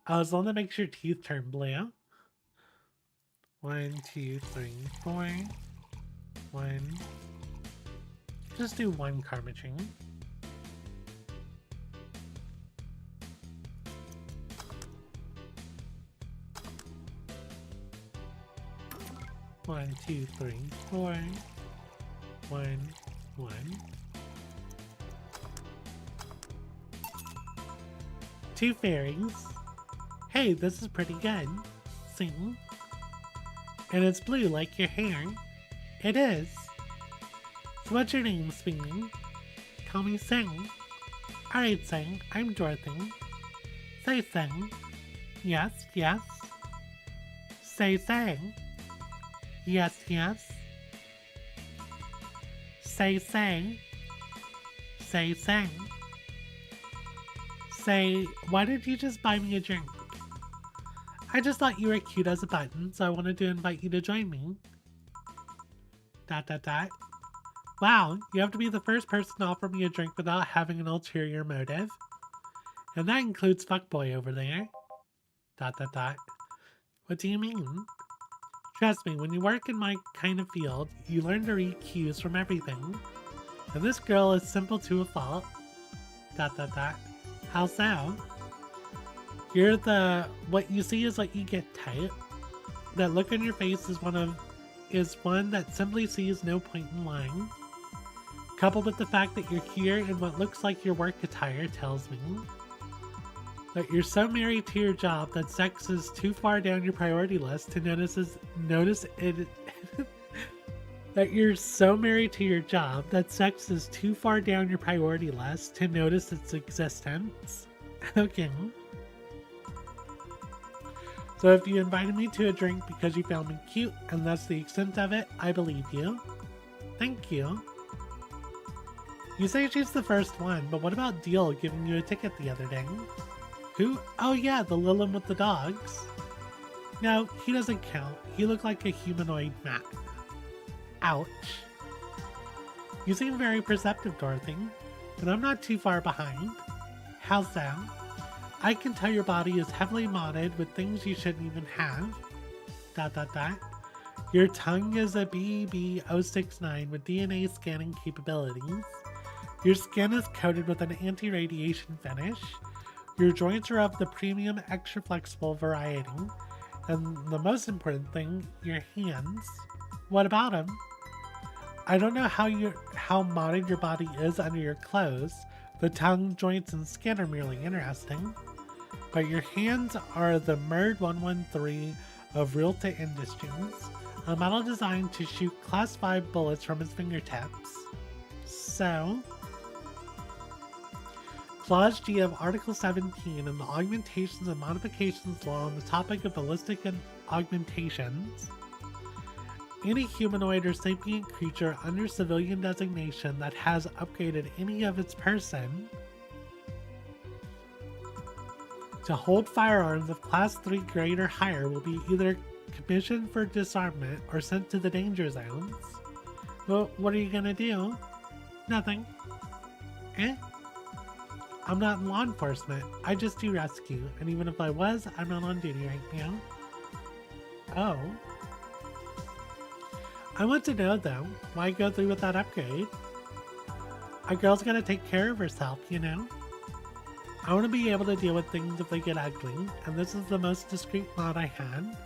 As long as it makes your teeth turn blue. 1, 2, 3, 4. 1. Just do 1 karma chain. One, 2, 3, 4. 1, 1. 2 fairies. Hey, this is pretty good. See? And it's blue like your hair. It is. So what's your name, Sweetie? Call me Sing. Alright, Sing. I'm Dorothy. Say Sing. Yes, yes. Say Sing. Yes, yes. Say Sing. Say Sing. Say, why did you just buy me a drink? I just thought you were cute as a button, so I wanted to invite you to join me. ... Wow, you have to be the first person to offer me a drink without having an ulterior motive. And that includes fuckboy over there. ... What do you mean? Trust me, when you work in my kind of field, you learn to read cues from everything. And this girl is simple to a fault. ... How so? You're what you see is what you get type. That look on your face is one that simply sees no point in lying. coupled with the fact that you're here in what looks like your work attire, tells me that you're so married to your job that sex is too far down your priority list to notice it. That you're so married to your job that sex is too far down your priority list to notice its existence. Okay. So if you invited me to a drink because you found me cute and that's the extent of it, I believe you. Thank you. You say she's the first one, but what about Deal giving you a ticket the other day? Who? Oh yeah, the Lilin with the dogs. No, he doesn't count. He looked like a humanoid mat. Ouch. You seem very perceptive, Dorothy, but I'm not too far behind. How's that? I can tell your body is heavily modded with things you shouldn't even have. ... Your tongue is a BB069 with DNA scanning capabilities. Your skin is coated with an anti-radiation finish. Your joints are of the premium extra flexible variety. And the most important thing, your hands. What about them? I don't know how modded your body is under your clothes. The tongue, joints, and skin are merely interesting. But your hands are the MERD 113 of Realta Industries, a model designed to shoot Class 5 bullets from its fingertips. So, Clause G of Article 17 and the Augmentations and Modifications Law on the topic of ballistic and augmentations. Any humanoid or sapient creature under civilian designation that has upgraded any of its person to hold firearms of Class 3 grade or higher will be either commissioned for disarmament or sent to the danger zones. Well, what are you gonna do? Nothing. I'm not in law enforcement. I just do rescue, and even if I was, I'm not on duty right now. Oh. I want to know though, why go through with that upgrade? A girl's gotta take care of herself, you know? I want to be able to deal with things if they get ugly, and this is the most discreet mod I had.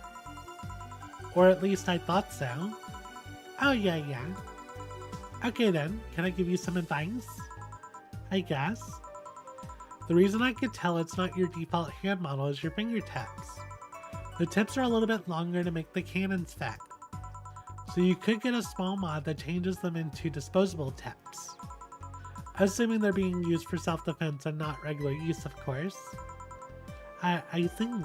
Or at least I thought so. Oh yeah. Okay then, can I give you some advice? I guess. The reason I could tell it's not your default hand model is your fingertips. The tips are a little bit longer to make the cannons fit. So you could get a small mod that changes them into disposable tips. Assuming they're being used for self-defense and not regular use, of course. I think...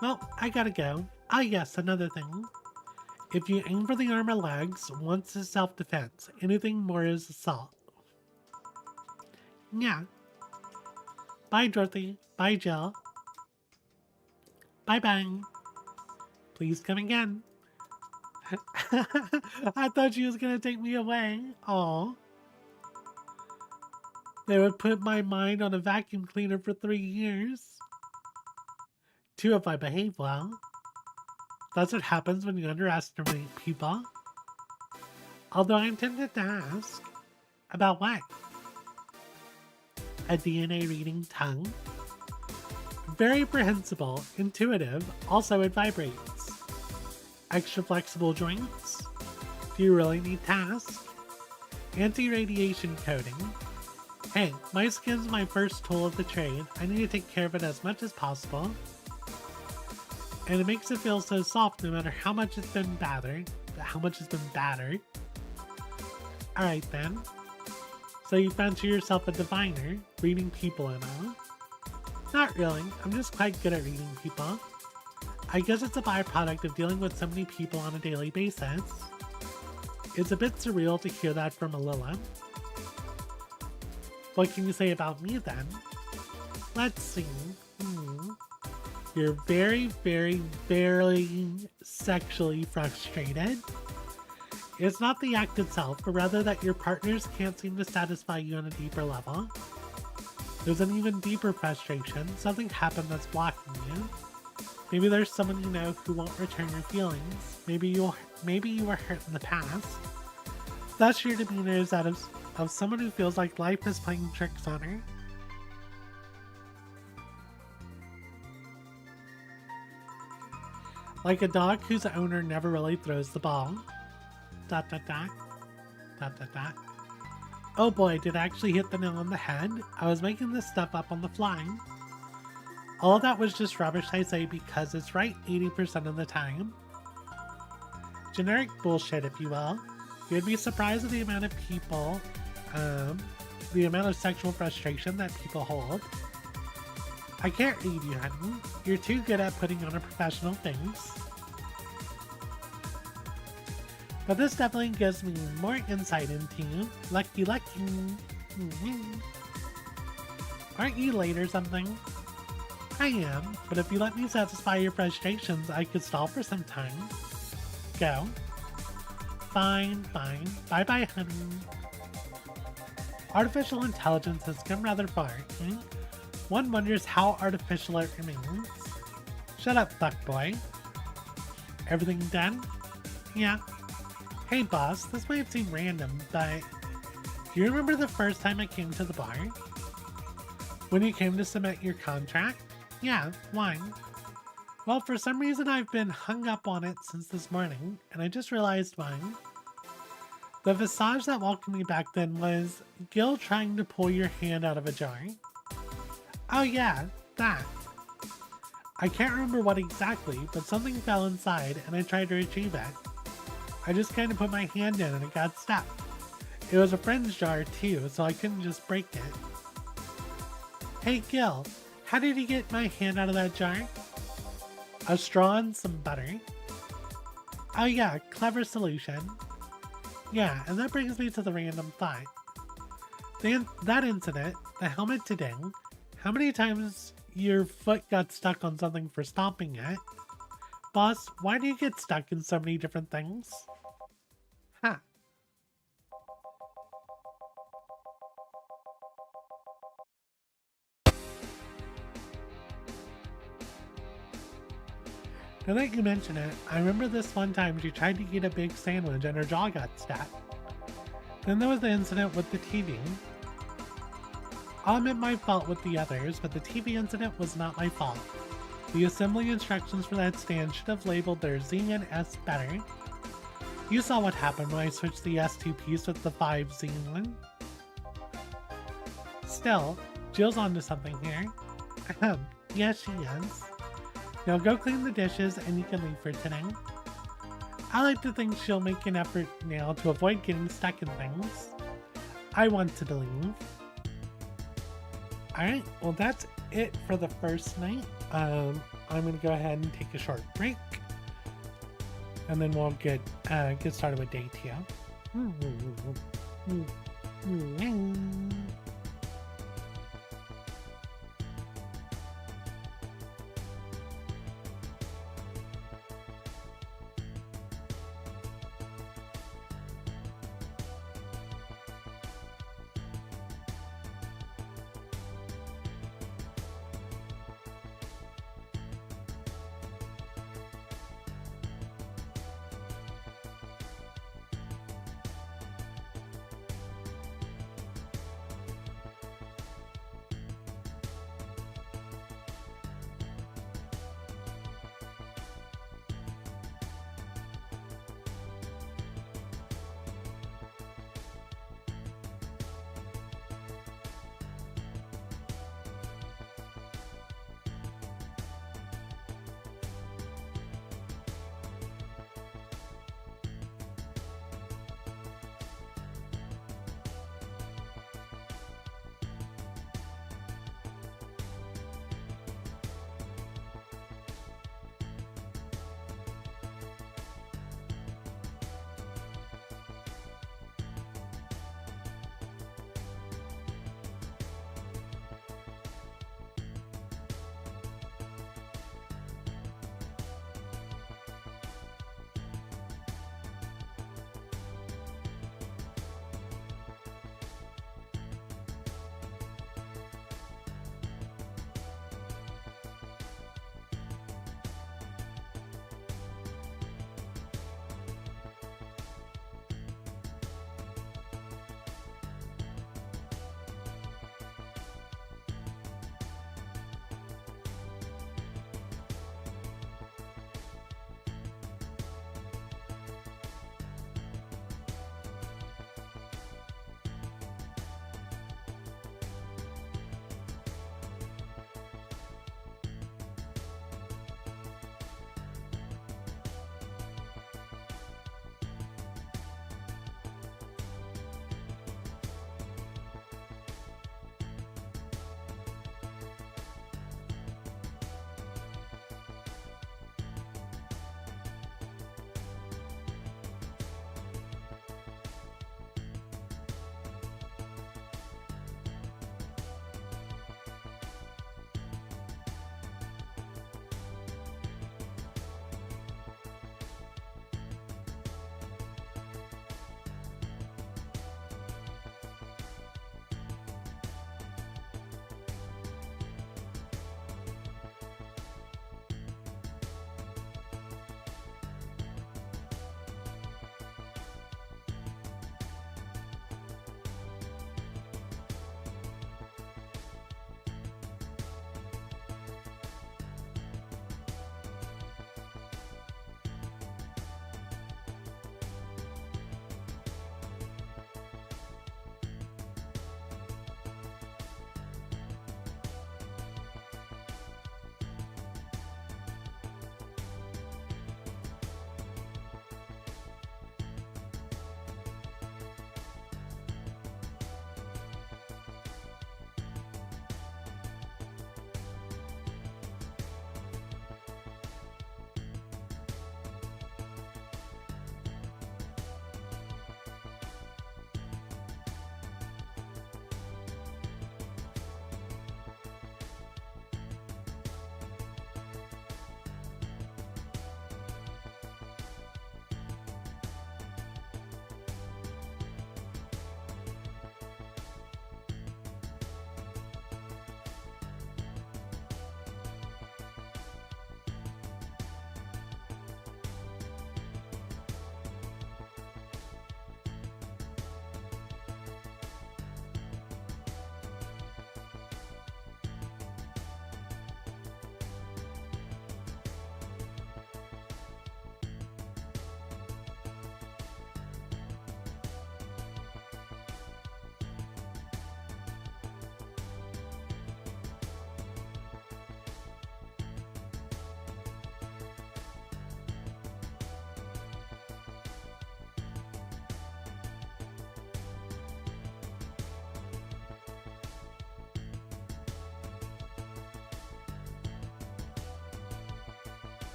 Well, I gotta go. Ah yes, another thing. If you aim for the arm or legs, once is self-defense. Anything more is assault. Yeah. Bye, Dorothy. Bye, Jill. Bye-bye. Please come again. I thought she was gonna take me away. Aw. They would put my mind on a vacuum cleaner for 3 years. 2 if I behave well. That's what happens when you underestimate people. Although I'm tempted to ask. About what? A DNA reading tongue? Very prehensible, intuitive, also it vibrates. Extra flexible joints? Do you really need tasks? Anti-radiation coating? Hey, my skin's my first tool of the trade. I need to take care of it as much as possible. And it makes it feel so soft no matter how much it's been battered. Alright then. So you fancy yourself a diviner, reading people and all? Not really, I'm just quite good at reading people. I guess it's a byproduct of dealing with so many people on a daily basis. It's a bit surreal to hear that from a Lila. What can you say about me then? Let's see. You're very, very, very sexually frustrated. It's not the act itself, but rather that your partners can't seem to satisfy you on a deeper level. There's an even deeper frustration. Something happened that's blocking you. Maybe there's someone you know who won't return your feelings. Maybe you were hurt in the past. Thus your demeanor is that of someone who feels like life is playing tricks on her. Like a dog whose owner never really throws the ball. ... Oh boy, did I actually hit the nail on the head. I was making this stuff up on the fly. All of that was just rubbish, I say, because it's right 80% of the time. Generic bullshit, if you will. You'd be surprised at the amount of people, the amount of sexual frustration that people hold. I can't read you, honey. You're too good at putting on a professional face. But this definitely gives me more insight into Lucky. Aren't you late or something? I am, but if you let me satisfy your frustrations, I could stall for some time. Go. Fine. Bye-bye, honey. Artificial intelligence has come rather far. One wonders how artificial it remains. Shut up, fuckboy. Everything done? Yeah. Hey boss, this might seem random, but do you remember the first time I came to the bar? When you came to submit your contract? Yeah, why? Well, for some reason I've been hung up on it since this morning, and I just realized why. The visage that welcomed me back then was Gil trying to pull your hand out of a jar. Oh yeah, that. I can't remember what exactly, but something fell inside and I tried to retrieve it. I just kind of put my hand in and it got stuck. It was a friend's jar too, so I couldn't just break it. Hey Gil, how did you get my hand out of that jar? A straw and some butter. Oh yeah, clever solution. Yeah, and that brings me to the random thought. That incident, the helmet to ding, how many times your foot got stuck on something for stomping it? Boss, why do you get stuck in so many different things? Ha. Now that you mention it, I remember this one time she tried to eat a big sandwich and her jaw got stuck. Then there was the incident with the TV. I'll admit my fault with the others, but the TV incident was not my fault. The assembly instructions for that stand should have labeled their Z and S better. You saw what happened when I switched the S2 piece with the 5Z one. Still, Jill's onto something here. Yes, she is. Now go clean the dishes and you can leave for today. I like to think she'll make an effort now to avoid getting stuck in things. I want to believe. Alright, well that's it for the first night. I'm gonna go ahead and take a short break. And then we'll get started with day 2.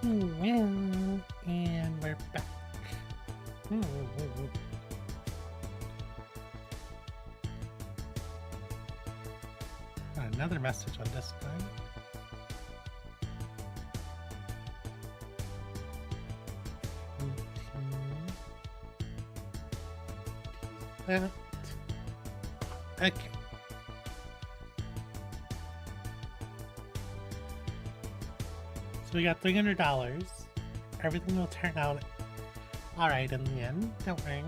And we're back. Another message on Discord. Okay. So we got $300. Everything will turn out alright in the end. Don't worry.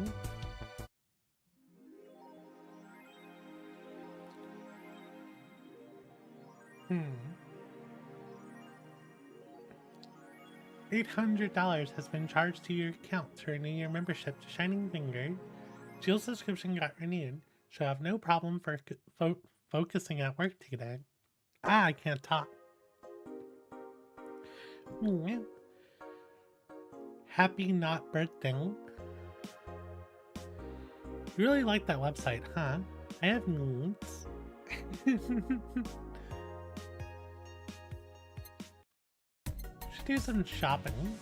$800 has been charged to your account to renew your membership to Shining Finger. Jill's subscription got renewed. She'll have no problem for focusing at work today. Ah, I can't talk. Happy not birthday. You really like that website, huh? I have needs. Should do some shopping.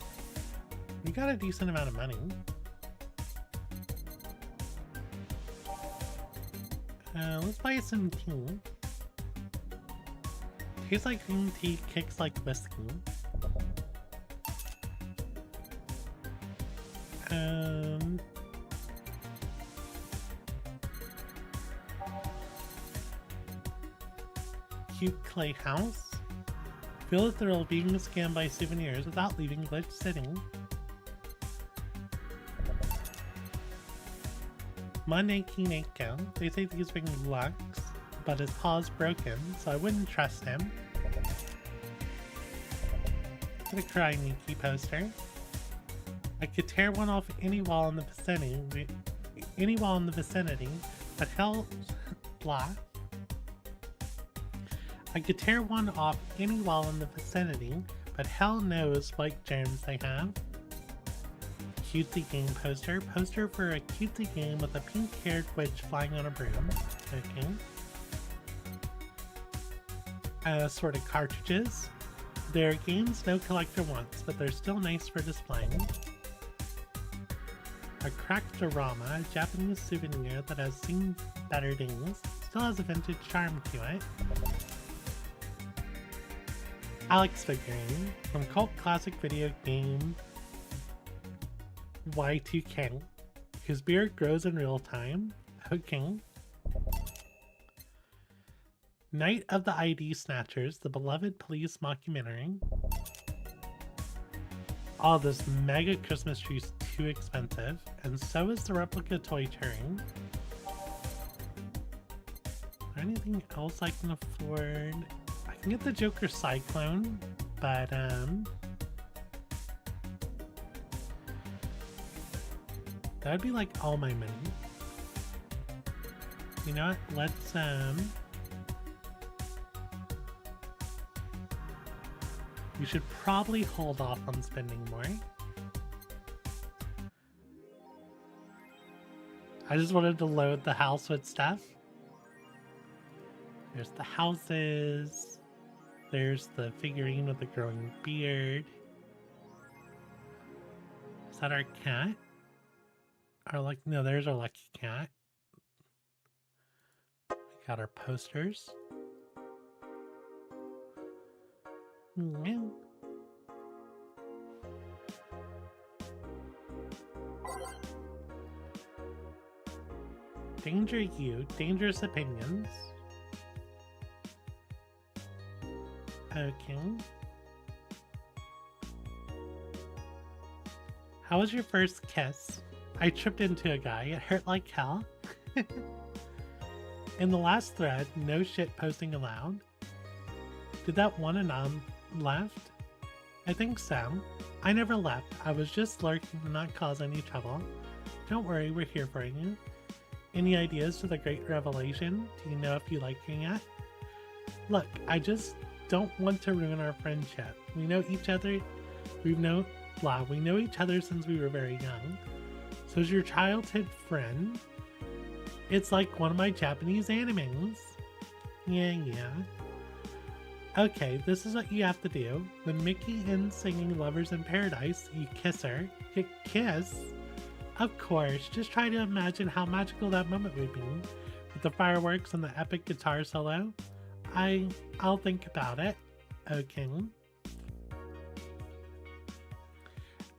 You got a decent amount of money. Let's buy some tea. Tastes like green tea, kicks like whiskey. Cute clay house. Feel the thrill of being scammed by souvenirs without leaving Glitch City. Minake. They say these bring luck, but his paw's broken, so I wouldn't trust him. Get a cry Nikki poster. I could tear one off any wall in the vicinity, but hell, blah. I could tear one off any wall in the vicinity, but hell knows what germs they have. Cutesy game poster. Poster for a cutesy game with a pink-haired witch flying on a broom. Okay. Assorted cartridges. There are games no collector wants, but they're still nice for displaying. A Cracked-A-Rama, a Japanese souvenir that has seen better days. Still has a vintage charm to it. Alex figurine from cult classic video game Y2K, whose beard grows in real time. Okay. Night of the ID Snatchers, the beloved police mockumentary. Oh, this mega Christmas tree is too expensive, and so is the replica toy turret. Is there anything else I can afford? I can get the Joker Cyclone, but that would be like all my money. You know what? Let's we should probably hold off on spending more. I just wanted to load the house with stuff. There's the houses. There's the figurine with the growing beard. Is that our cat? No, there's our lucky cat. We got our posters. Meow. Danger you, dangerous opinions. Okay. How was your first kiss? I tripped into a guy. It hurt like hell. In the last thread, no shit posting allowed. Did that one anon left? I think so. I never left. I was just lurking to not cause any trouble. Don't worry, we're here for you. Any ideas for the great revelation? Do you know if you like her yet? Look, I just don't want to ruin our friendship. We know each other. We know each other since we were very young. So is your childhood friend? It's like one of my Japanese animes. Yeah. Okay, this is what you have to do. When Mickey ends singing Lovers in Paradise, you kiss her. You kiss? Of course, just try to imagine how magical that moment would be. With the fireworks and the epic guitar solo. I'll think about it. Okay.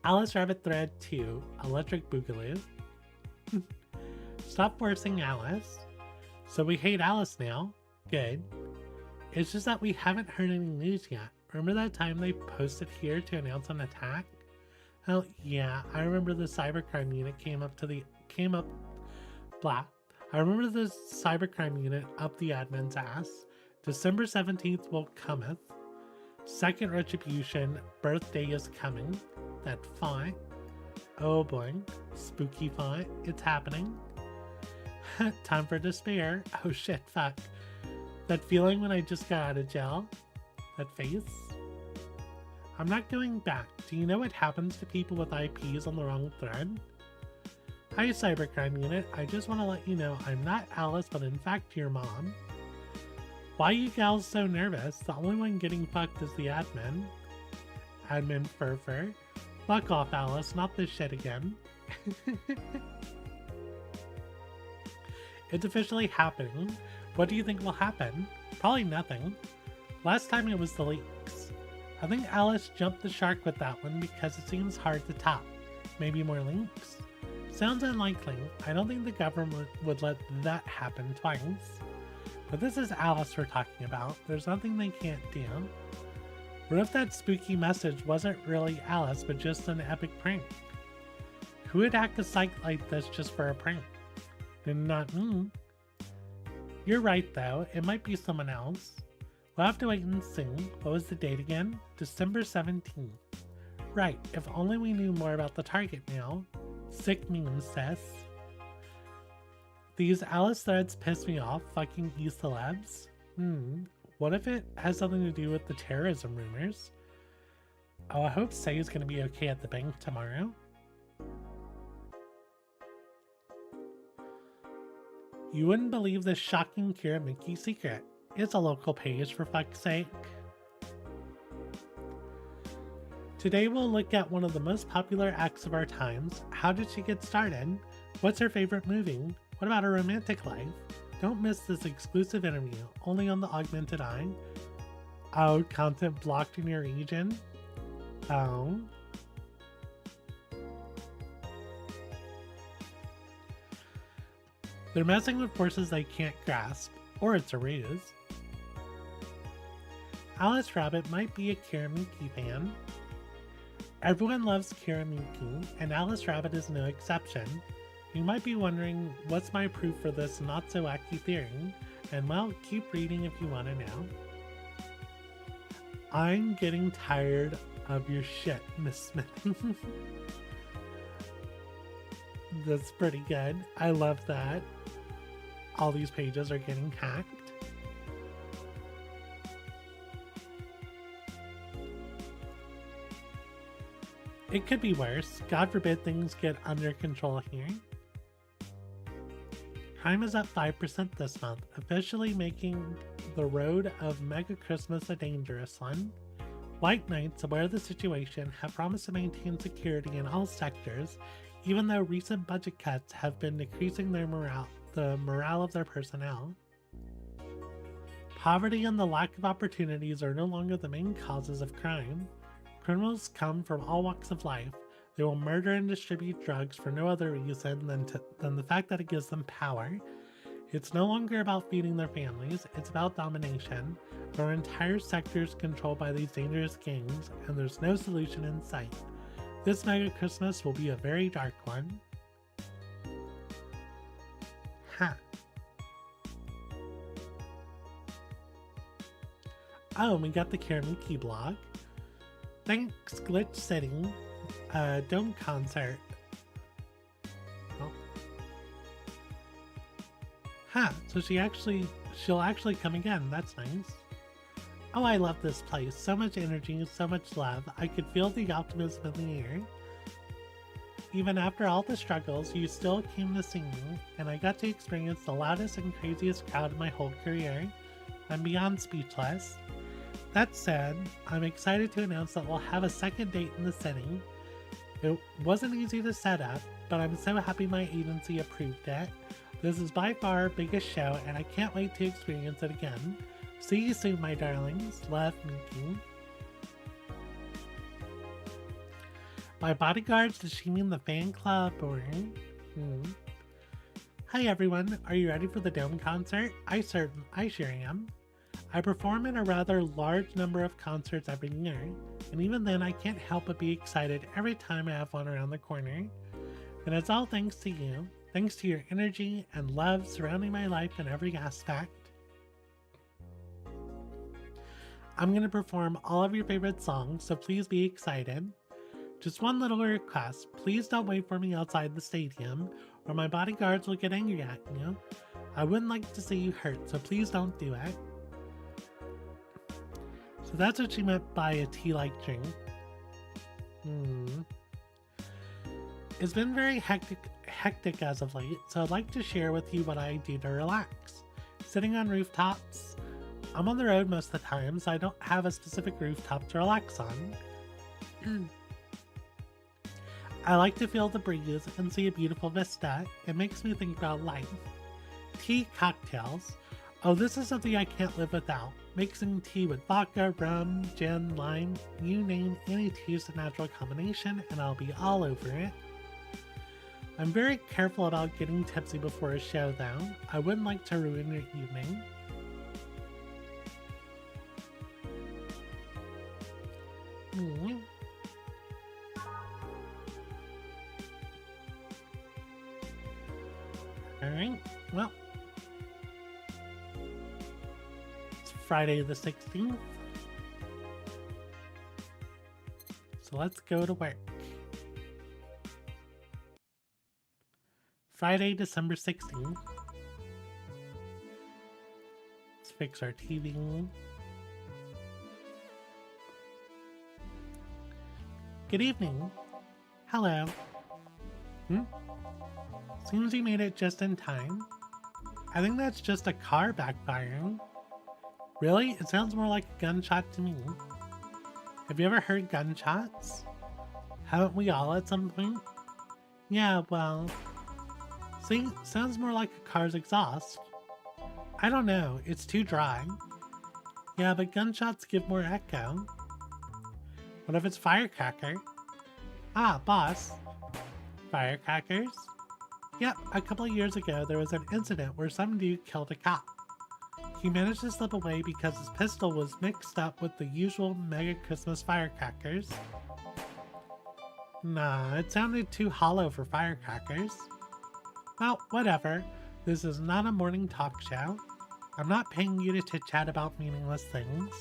Alice Rabbit Thread 2, Electric Boogaloo. Stop forcing Alice. So we hate Alice now. Good. It's just that we haven't heard any news yet. Remember that time they posted here to announce an attack? Oh yeah, I remember the cybercrime unit I remember the cybercrime unit up the admin's ass. December 17th will cometh. Second retribution, birthday is coming. That font. Oh boy, spooky font, it's happening. Time for despair. Oh shit, fuck. That feeling when I just got out of jail? That face? I'm not going back. Do you know what happens to people with IPs on the wrong thread? Hi cybercrime unit, I just want to let you know I'm not Alice but in fact your mom. Why are you gals so nervous? The only one getting fucked is the admin. Admin furfur. Fuck off Alice, not this shit again. It's officially happening. What do you think will happen? Probably nothing. Last time it was the leaks. I think Alice jumped the shark with that one because it seems hard to top. Maybe more leaks? Sounds unlikely. I don't think the government would let that happen twice. But this is Alice we're talking about. There's nothing they can't do. What if that spooky message wasn't really Alice but just an epic prank? Who would hack a site like this just for a prank? Not me. You're right though, it might be someone else. We'll have to wait and see. What was the date again? December 17th. Right, if only we knew more about the target now. Sick memes, sis. These Alice threads piss me off, fucking e-celebs. What if it has something to do with the terrorism rumors? Oh, I hope Say's gonna be okay at the bank tomorrow. You wouldn't believe this shocking Kira Mickey secret. It's a local page for fuck's sake. Today we'll look at one of the most popular acts of our times. How did she get started? What's her favorite movie? What about her romantic life? Don't miss this exclusive interview, only on the Augmented Eye. Oh, content blocked in your region? Oh. They're messing with forces they can't grasp, or it's a ruse. Alice Rabbit might be a Kira Mickey fan. Everyone loves Kira Mickey, and Alice Rabbit is no exception. You might be wondering, what's my proof for this not-so-wacky theory? And well, keep reading if you want to know. I'm getting tired of your shit, Miss Smith. That's pretty good. I love that. All these pages are getting hacked. It could be worse. God forbid things get under control here. Crime is up 5% this month, officially making the road of Mega Christmas a dangerous one. White Knights, aware of the situation, have promised to maintain security in all sectors, even though recent budget cuts have been decreasing the morale of their personnel. Poverty and the lack of opportunities are no longer the main causes of crime. Criminals come from all walks of life. They will murder and distribute drugs for no other reason than the fact that it gives them power. It's no longer about feeding their families, it's about domination. There are entire sectors controlled by these dangerous gangs, and there's no solution in sight. This Mega Christmas will be a very dark one. Ha! Oh, we got the Karamiki blog. Thanks, Glitch City. Dome concert. Oh. Ha! So she'll actually come again. That's nice. Oh, I love this place. So much energy, so much love. I could feel the optimism in the air. Even after all the struggles, you still came to see me, and I got to experience the loudest and craziest crowd in my whole career. I'm beyond speechless. That said, I'm excited to announce that we'll have a second date in the city. It wasn't easy to set up, but I'm so happy my agency approved it. This is by far our biggest show, and I can't wait to experience it again. See you soon, my darlings. Love, Minky. My bodyguards, does she mean the fan club or... Hi everyone, are you ready for the Dome concert? I sure am. I perform in a rather large number of concerts every year, and even then I can't help but be excited every time I have one around the corner. And it's all thanks to you, thanks to your energy and love surrounding my life in every aspect. I'm going to perform all of your favorite songs, so please be excited. Just one little request, please don't wait for me outside the stadium, or my bodyguards will get angry at you. I wouldn't like to see you hurt, so please don't do it. So that's what she meant by a tea-like drink. It's been very hectic as of late, so I'd like to share with you what I do to relax. Sitting on rooftops. I'm on the road most of the time, so I don't have a specific rooftop to relax on. I like to feel the breeze and see a beautiful vista. It makes me think about life. Tea cocktails. Oh, this is something I can't live without. Mixing tea with vodka, rum, gin, lime, you name any tea is a natural combination and I'll be all over it. I'm very careful about getting tipsy before a show though. I wouldn't like to ruin your evening. Alright, well. It's Friday the 16th. So let's go to work. Friday, December 16th. Let's fix our TV. Good evening. Hello. Seems you made it just in time. I think that's just a car backfiring. Really? It sounds more like a gunshot to me. Have you ever heard gunshots? Haven't we all at some point? Yeah, well... See, sounds more like a car's exhaust. I don't know, it's too dry. Yeah, but gunshots give more echo. What if it's firecracker? Ah, boss. Firecrackers? Yep, a couple of years ago there was an incident where some dude killed a cop. He managed to slip away because his pistol was mixed up with the usual mega Christmas firecrackers. Nah, it sounded too hollow for firecrackers. Well, whatever. This is not a morning talk show. I'm not paying you to chit-chat about meaningless things.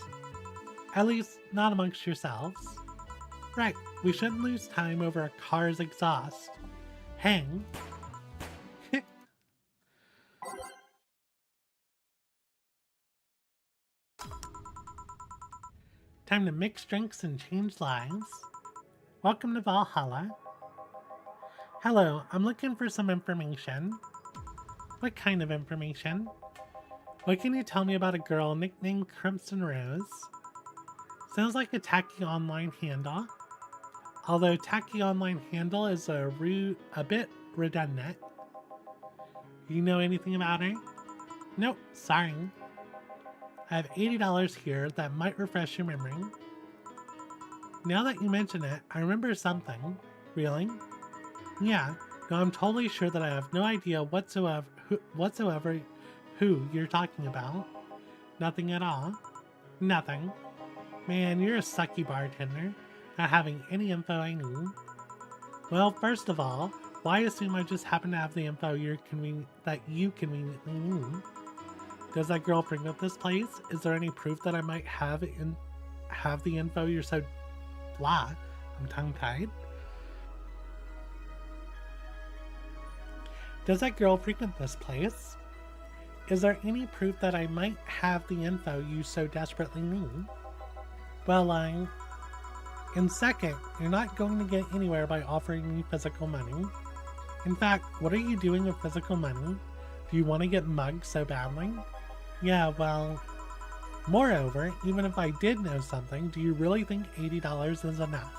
At least, not amongst yourselves. Right, we shouldn't lose time over a car's exhaust. Hang. Time to mix drinks and change lives. Welcome to Valhalla. Hello, I'm looking for some information. What kind of information? What can you tell me about a girl nicknamed Crimson Rose? Sounds like a tacky online handle. Although tacky online handle is a bit redundant. You know anything about her? Nope, sorry. I have $80 here that might refresh your memory. Now that you mention it, I remember something. Really? Yeah, no, I'm totally sure that I have no idea whatsoever who you're talking about. Nothing at all. Nothing. Man, you're a sucky bartender, not having any info I need. Well, first of all, why assume I just happen to have the info that you conveniently need? Does that girl frequent this place? Is there any proof that I might have the info you're so blah? I'm tongue-tied. Does that girl frequent this place? Is there any proof that I might have the info you so desperately need? Well, and second, you're not going to get anywhere by offering me physical money. In fact, what are you doing with physical money? Do you want to get mugged so badly? Yeah, well, Moreover, even if I did know something, do you really think $80 is enough?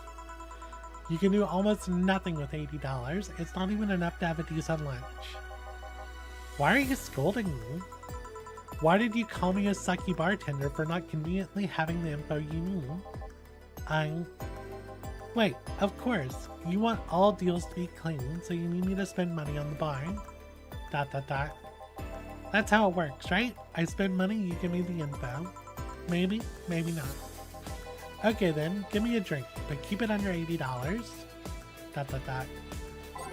You can do almost nothing with $80. It's not even enough to have a decent lunch. Why are you scolding me? Why did you call me a sucky bartender for not conveniently having the info you need? Wait, of course. You want all deals to be clean, so you need me to spend money on the bar. ... That's how it works, right? I spend money, you give me the info. Maybe, maybe not. Okay then, give me a drink, but keep it under $80. ...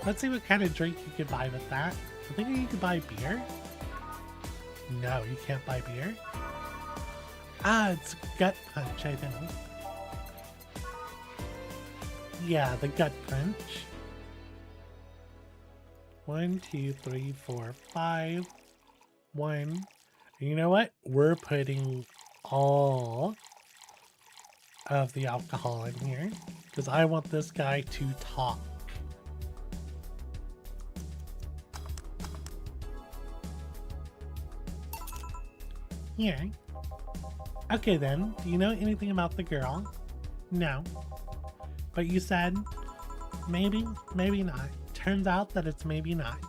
Let's see what kind of drink you could buy with that. I think you could buy beer? No, you can't buy beer. Ah, it's gut punch, I think. Yeah, the gut punch. 1, 2, 3, 4, 5. 1. You know what? We're putting all of the alcohol in here because I want this guy to talk. Here. Okay then, do you know anything about the girl? No. But you said maybe, maybe not. Turns out that it's maybe not.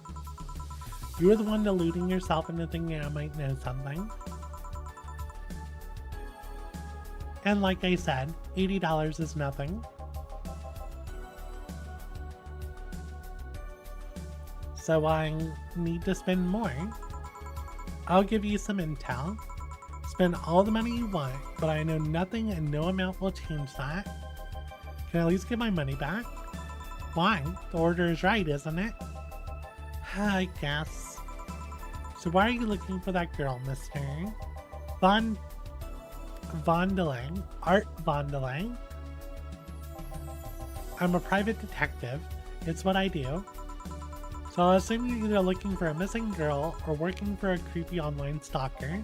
You're the one deluding yourself into thinking I might know something. And like I said, $80 is nothing. So I need to spend more. I'll give you some intel. Spend all the money you want, but I know nothing and no amount will change that. Can I at least get my money back? Why? The order is right, isn't it? I guess. So why are you looking for that girl, Mr. Vondelay? Art Vondelay? I'm a private detective. It's what I do. So I'll assume you're either looking for a missing girl or working for a creepy online stalker.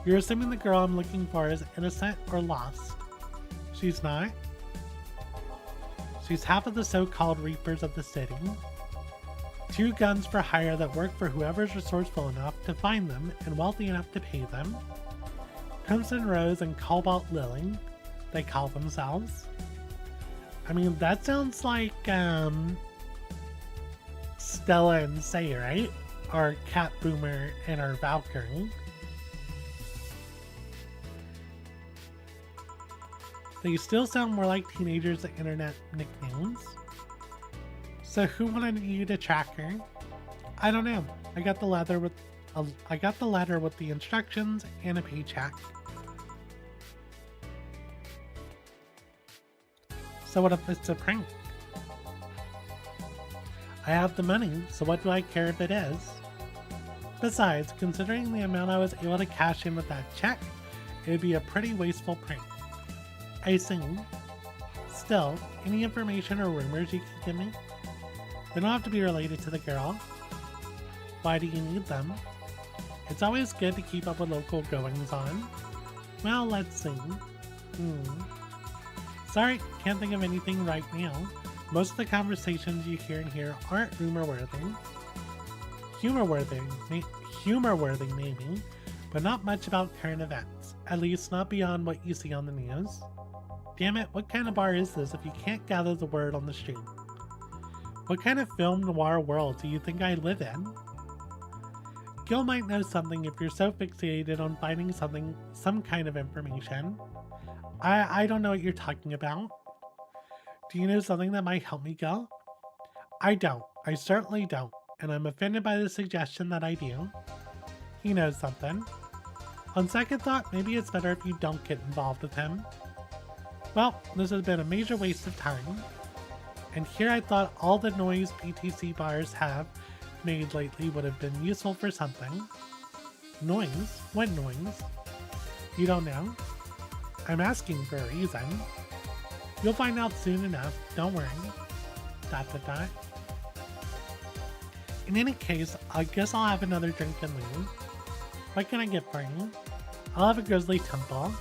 You're assuming the girl I'm looking for is innocent or lost. She's not. She's half of the so-called reapers of the city. 2 guns for hire that work for whoever's resourceful enough to find them and wealthy enough to pay them. Crimson Rose and Cobalt Lily, they call themselves. I mean, that sounds like, Stella and Say, right? Our Cat Boomer and our Valkyrie. They still sound more like teenagers' internet nicknames. So who wanted you to track her? I don't know. I got the letter with the instructions and a paycheck. So what if it's a prank? I have the money, so what do I care if it is? Besides, considering the amount I was able to cash in with that check, it would be a pretty wasteful prank. I see. Still, any information or rumors you can give me? They don't have to be related to the girl. Why do you need them? It's always good to keep up with local goings-on. Well, let's see. Sorry, can't think of anything right now. Most of the conversations you hear in here aren't rumor-worthy. Humor-worthy maybe, but not much about current events. At least not beyond what you see on the news. Damn it, what kind of bar is this if you can't gather the word on the street? What kind of film noir world do you think I live in? Gil might know something if you're so fixated on finding some kind of information. I don't know what you're talking about. Do you know something that might help me, Gil? I don't. I certainly don't. And I'm offended by the suggestion that I do. He knows something. On second thought, maybe it's better if you don't get involved with him. Well, this has been a major waste of time. And here I thought all the noise PTC bars have made lately would have been useful for something. Noise? What noise? You don't know? I'm asking for a reason. You'll find out soon enough, don't worry. ... In any case, I guess I'll have another drink and leave. What can I get for you? I'll have a Grizzly Temple.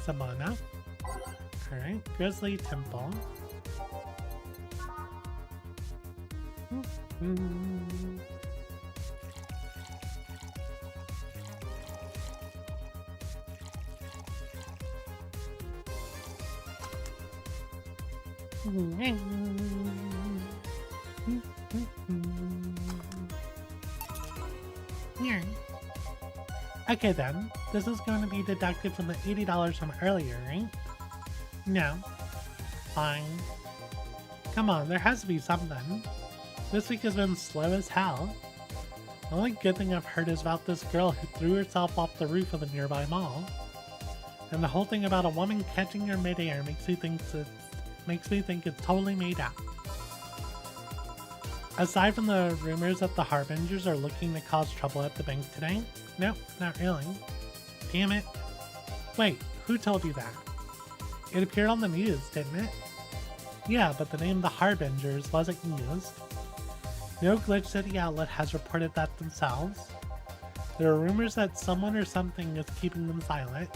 Sabana. Alright, Grizzly Temple. Here. Okay then, this is going to be deducted from the $80 from earlier, right? No. Fine. Come on, there has to be something. This week has been slow as hell. The only good thing I've heard is about this girl who threw herself off the roof of a nearby mall. And the whole thing about a woman catching her midair makes me think it's totally made up. Aside from the rumors that the Harbingers are looking to cause trouble at the bank today, nope, not really. Damn it. Wait, who told you that? It appeared on the news, didn't it? Yeah, but the name the Harbingers wasn't used. No Glitch City outlet has reported that themselves. There are rumors that someone or something is keeping them silent.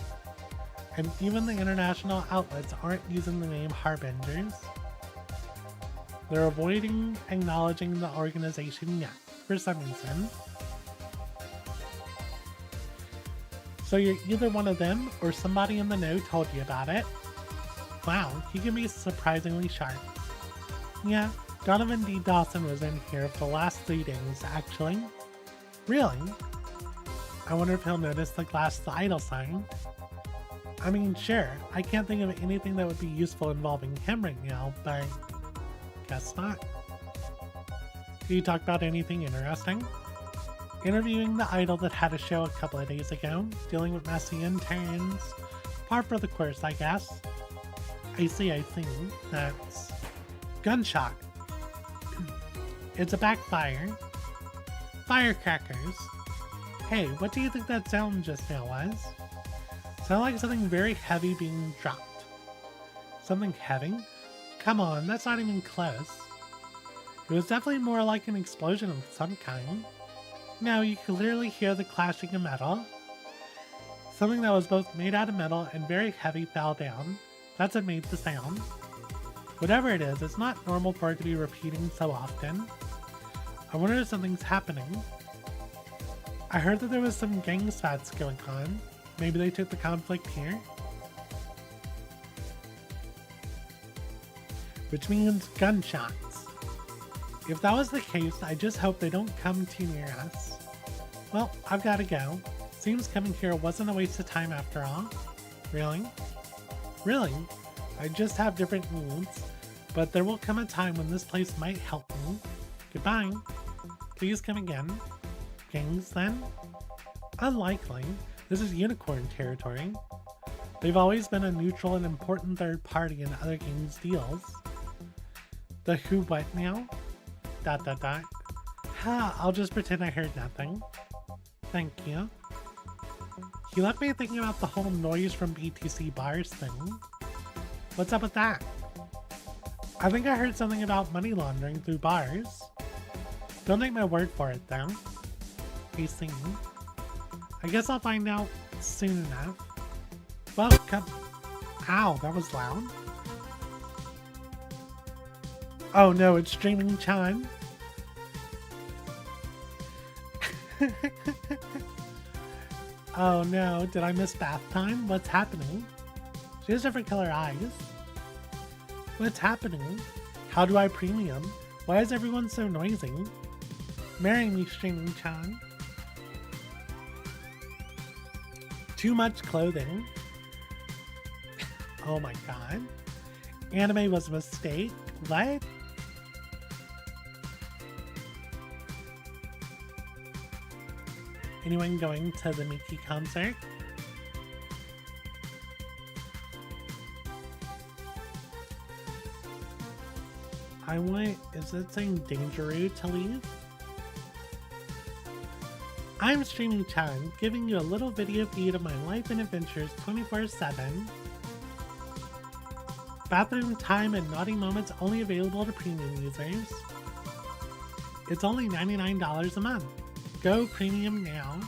And even the international outlets aren't using the name Harbingers. They're avoiding acknowledging the organization yet, for some reason. So you're either one of them or somebody in the know told you about it. Wow, he can be surprisingly sharp. Yeah, Donovan D. Dawson was in here for the last 3 days, actually. Really? I wonder if he'll notice the glass the idol sign. I mean, sure, I can't think of anything that would be useful involving him right now, but guess not. Did you talk about anything interesting? Interviewing the idol that had a show a couple of days ago, dealing with messy interns. Par for the course, I guess. I see. That's gunshot. It's a backfire. Firecrackers. Hey, what do you think that sound just now was? Sounded like something very heavy being dropped. Something heavy? Come on, that's not even close. It was definitely more like an explosion of some kind. No, you could clearly hear the clashing of metal. Something that was both made out of metal and very heavy fell down. That's what made the sound. Whatever it is, it's not normal for it to be repeating so often. I wonder if something's happening. I heard that there was some gang spats going on. Maybe they took the conflict here? Which means gunshots. If that was the case, I just hope they don't come too near us. Well, I've gotta go. Seems coming here wasn't a waste of time after all. Really? Really? I just have different needs, but there will come a time when this place might help me. Goodbye. Please come again. Gangs, then? Unlikely. This is unicorn territory. They've always been a neutral and important third party in other games' deals. The who what now? ... Ha, I'll just pretend I heard nothing. Thank you. He left me thinking about the whole noise from BTC bars thing. What's up with that? I think I heard something about money laundering through bars. Don't take my word for it though. I see. I guess I'll find out soon enough. Well, come. Ow, that was loud. Oh no, it's streaming Chan. Oh no, did I miss bath time? What's happening? She has different color eyes. What's happening? How do I premium? Why is everyone so noisy? Marry me, streaming Chan. Too much clothing. Oh my god. Anime was a mistake? What? Anyone going to the Miki concert? I want, is it saying Dangeroo to leave? I'm Streaming Chan, giving you a little video feed of my life and adventures 24/7. Bathroom time and naughty moments only available to premium users. It's only $99 a month. Go premium now.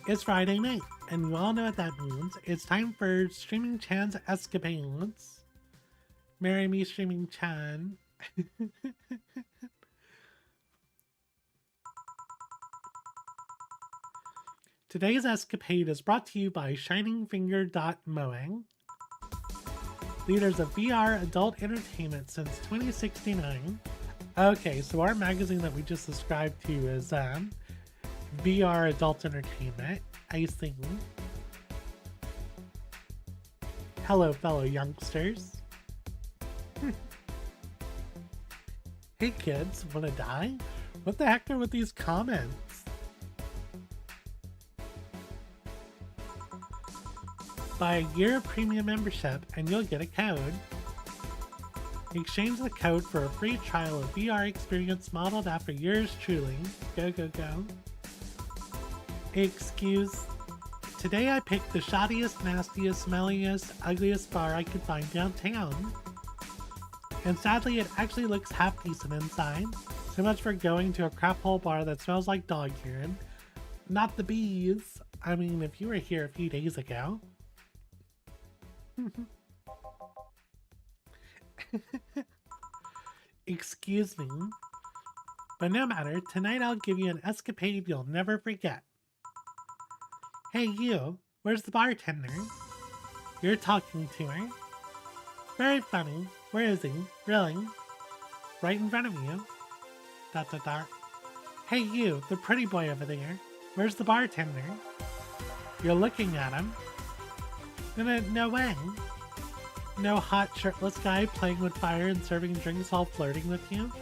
It's Friday night, and you all know what that means. It's time for Streaming Chan's escapades. Marry me, Streaming Chan. Today's escapade is brought to you by shiningfinger.moe. leaders of VR adult entertainment since 2069. Okay, so our magazine that we just subscribed to is VR adult entertainment, I think. Hello, fellow youngsters. Hey kids, wanna die? What the heck are with these comments? Buy a year of premium membership and you'll get a code. Exchange the code for a free trial of VR experience modeled after yours truly. Go, go, go. Excuse. Today I picked the shoddiest, nastiest, smelliest, ugliest bar I could find downtown. And sadly it actually looks half decent inside. So much for going to a crap hole bar that smells like dog urine. Not the bees. I mean, if you were here a few days ago. Excuse me. But no matter, tonight I'll give you an escapade you'll never forget. Hey you, where's the bartender? You're talking to her. Very funny. Where is he? Really? Right in front of you. ... Hey you, the pretty boy over there. Where's the bartender? You're looking at him. No way. No hot shirtless guy playing with fire and serving drinks while flirting with you?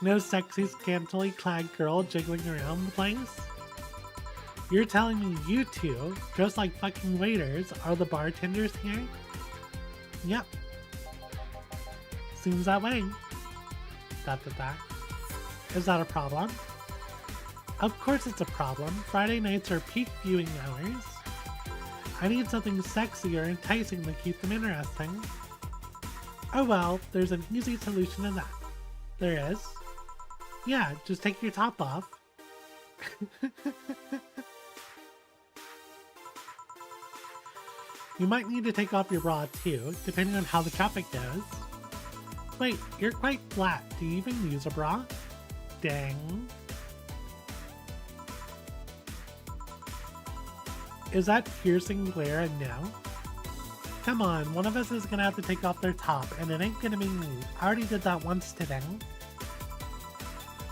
No sexy scantily clad girl jiggling around the place? You're telling me you two, dressed like fucking waiters, are the bartenders here? Yep. Seems that way. ... Is that a problem? Of course it's a problem. Friday nights are peak viewing hours. I need something sexy or enticing to keep them interesting. Oh well, there's an easy solution to that. There is. Yeah, just take your top off. You might need to take off your bra too, depending on how the traffic goes. Wait, you're quite flat. Do you even use a bra? Dang. Is that piercing glare a no? Come on, one of us is gonna have to take off their top, and it ain't gonna be me. I already did that once today.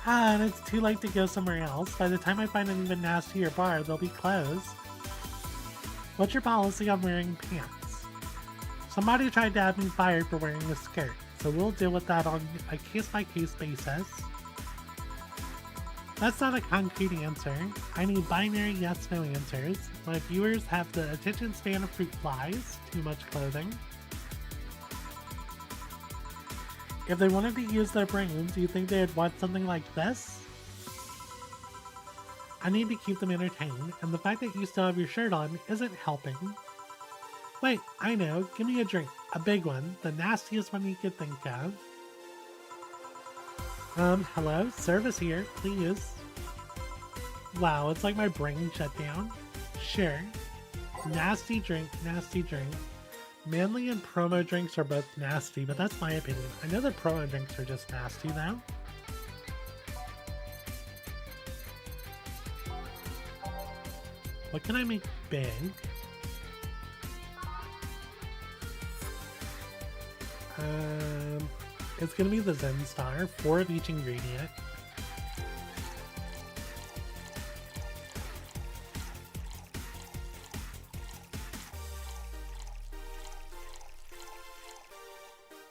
Ah, and it's too late to go somewhere else. By the time I find an even nastier bar, they'll be closed. What's your policy on wearing pants? Somebody tried to have me fired for wearing a skirt, so we'll deal with that on a case-by-case basis. That's not a concrete answer. I need binary yes-no answers. My viewers have the attention span of fruit flies. Too much clothing. If they wanted to use their brains, do you think they'd want something like this? I need to keep them entertained, and the fact that you still have your shirt on isn't helping. Wait, I know. Give me a drink. A big one. The nastiest one you could think of. Hello? Service here, please. Wow, it's like my brain shut down. Sure. Nasty drink, nasty drink. Manly and promo drinks are both nasty, but that's my opinion. I know the promo drinks are just nasty though. What can I make big? It's gonna be the Zen Star, 4 of each ingredient.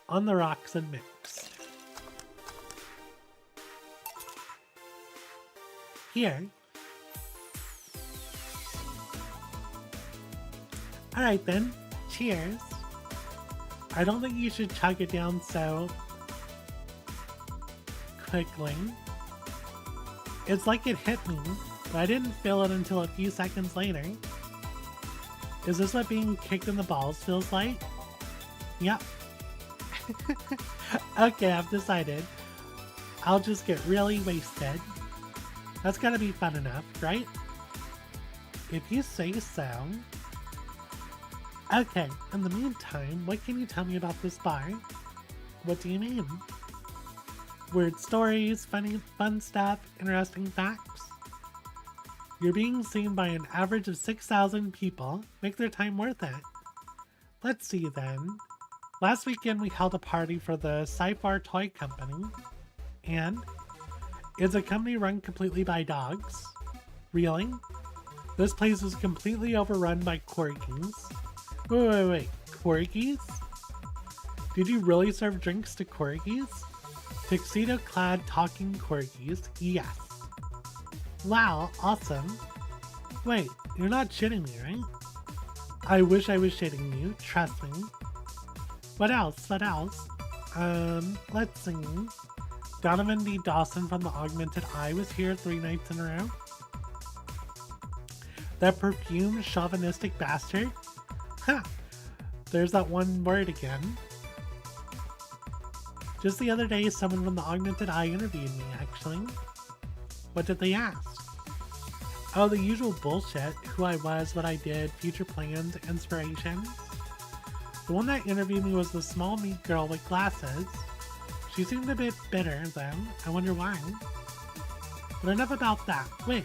On the rocks and mix. Here. Alright then, cheers. I don't think you should chug it down so quickly. It's like it hit me, but I didn't feel it until a few seconds later. Is this what being kicked in the balls feels like? Yep. Okay, I've decided. I'll just get really wasted. That's gotta be fun enough, right? If you say so. Okay, in the meantime, what can you tell me about this bar? What do you mean? Weird stories, fun stuff, interesting facts? You're being seen by an average of 6,000 people. Make their time worth it. Let's see then. Last weekend we held a party for the Sci-Fi Toy Company, and it's a company run completely by dogs. Really? This place is completely overrun by corgis. Wait. Corgis? Did you really serve drinks to corgis? Tuxedo-clad talking corgis? Yes. Wow, awesome. Wait, you're not shitting me, right? I wish I was shitting you, trust me. What else? Let's see. Donovan D. Dawson from the Augmented Eye was here 3 nights in a row. That perfumed chauvinistic bastard? Huh. There's that one word again. Just the other day, someone from the Augmented Eye interviewed me, actually. What did they ask? Oh, the usual bullshit. Who I was, what I did, future plans, inspirations. The one that interviewed me was the small, meek girl with glasses. She seemed a bit bitter, though. I wonder why. But enough about that. Wait,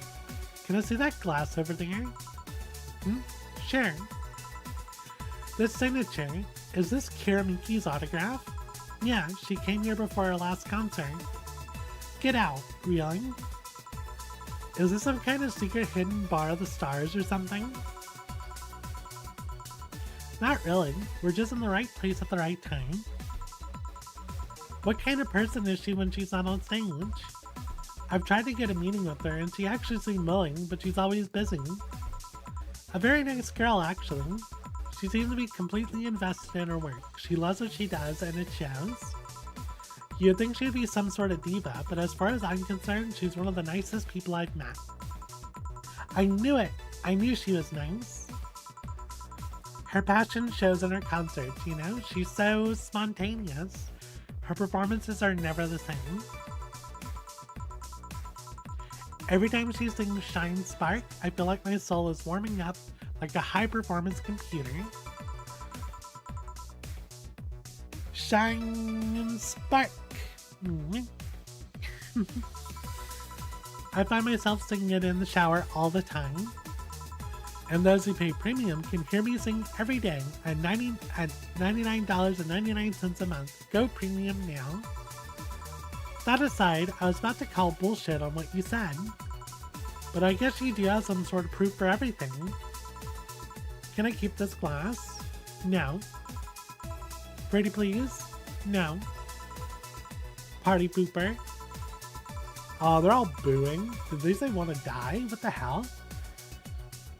can I see that glass over there? Sure. This signature, is this Kira Miki's autograph? Yeah, she came here before our last concert. Get out, really? Is this some kind of secret hidden bar of the stars or something? Not really. We're just in the right place at the right time. What kind of person is she when she's not on stage? I've tried to get a meeting with her and she actually seemed willing, but she's always busy. A very nice girl, actually. She seems to be completely invested in her work. She loves what she does and it shows. You'd think she'd be some sort of diva, but as far as I'm concerned, she's one of the nicest people I've met. I knew it! I knew she was nice. Her passion shows in her concerts, you know? She's so spontaneous. Her performances are never the same. Every time she sings Shine Spark, I feel like my soul is warming up like a high-performance computer. Shine Spark! I find myself singing it in the shower all the time. And those who pay premium can hear me sing every day at $99.99 a month. Go premium now. That aside, I was about to call bullshit on what you said. But I guess you do have some sort of proof for everything. Can I keep this glass? No. Pretty please? No. Party pooper? Oh, they're all booing. Did they say want to die? What the hell?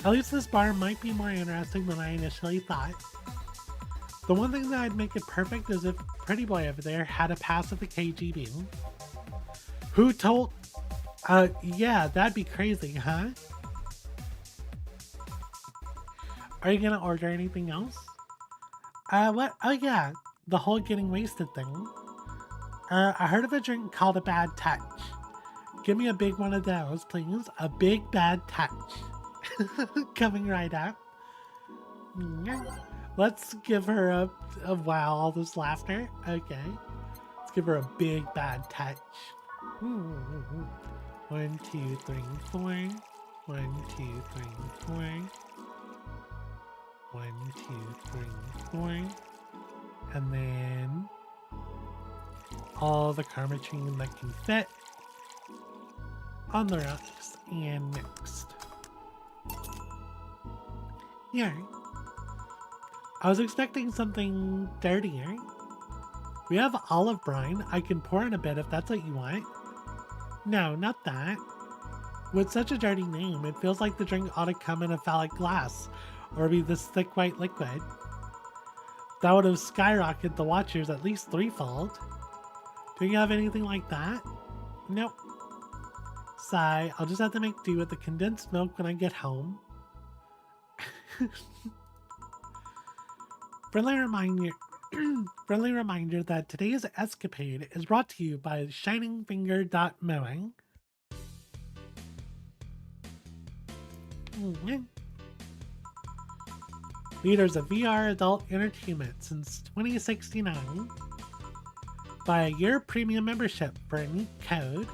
At least this bar might be more interesting than I initially thought. The one thing that would make it perfect is if Pretty Boy over there had a pass at the KGB. Who told? Yeah, that'd be crazy, huh? Are you gonna order anything else? What? Oh yeah, the whole getting wasted thing. I heard of a drink called a bad touch. Give me a big one of those, please. A big bad touch. Coming right up. Let's give her a wow, all this laughter. Okay. Let's give her a big bad touch. 1, 2, 3, 4. 1, 2, 3, 4. 1, 2, 3, 4. And then all the Karmachine that can fit on the rocks and mixed. Here. I was expecting something dirtier. We have olive brine. I can pour in a bit if that's what you want. No, not that. With such a dirty name, it feels like the drink ought to come in a phallic glass or be this thick white liquid. That would have skyrocketed the watchers at least threefold. Do you have anything like that? Nope. Sigh, I'll just have to make do with the condensed milk when I get home. Friendly reminder that today's escapade is brought to you by shiningfinger.mowing. Leaders of VR adult entertainment since 2069. Buy a year premium membership for a neat code.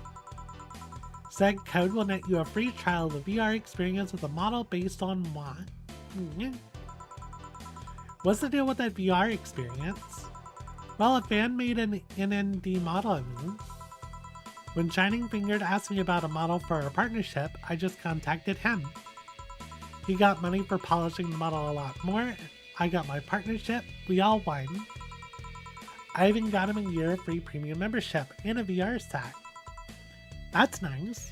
Said code will net you a free trial of the VR experience with a model based on what? What's the deal with that VR experience? Well, a fan made an NND model of me. When Shining Fingered asked me about a model for our partnership, I just contacted him. He got money for polishing the model a lot more. I got my partnership. We all won. I even got him a year of free premium membership and a VR set. That's nice.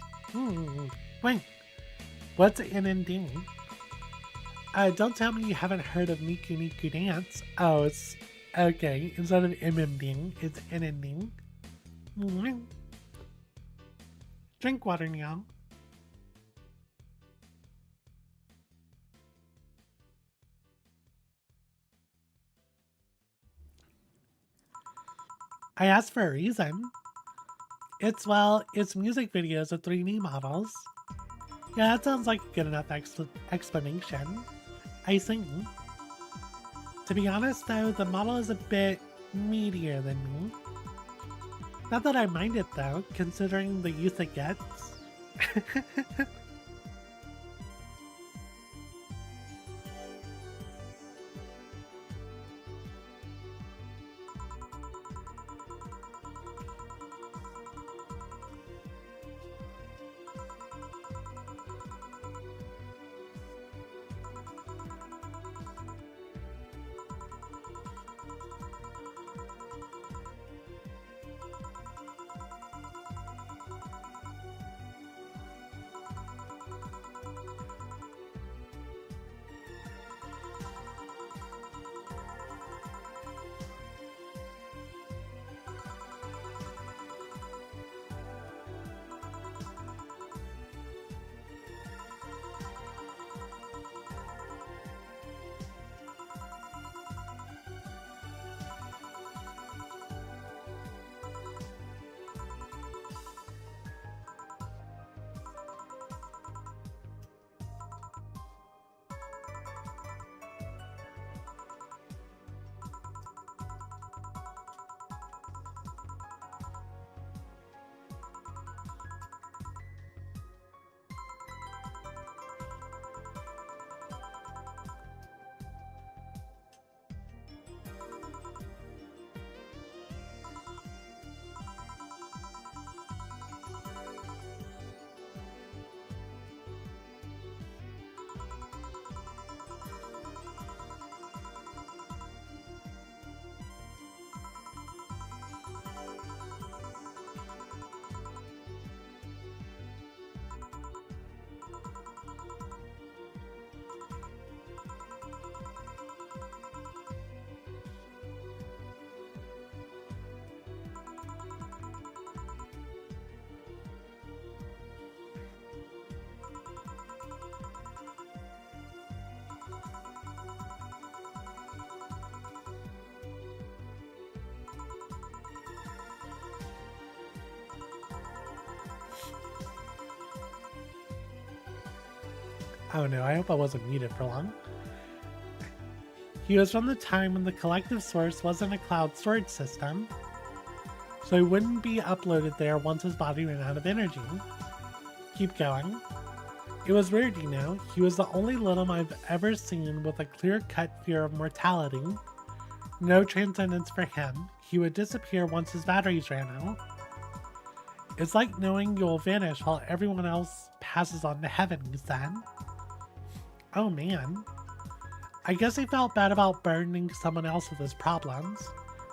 Wait, what's NND? Don't tell me you haven't heard of Niku Niku Dance. Oh, it's okay. Instead of MMD, it's NND. Drink water now. I asked for a reason. It's music videos of 3D models. Yeah, that sounds like a good enough explanation. I think. To be honest though, the model is a bit meatier than me. Not that I mind it though, considering the use it gets. Oh no, I hope I wasn't muted for long. He was from the time when the collective source wasn't a cloud storage system, so he wouldn't be uploaded there once his body ran out of energy. Keep going. It was weird, you know. He was the only Little I've ever seen with a clear-cut fear of mortality. No transcendence for him. He would disappear once his batteries ran out. It's like knowing you'll vanish while everyone else passes on to heaven, he said. Oh man. I guess he felt bad about burdening someone else with his problems,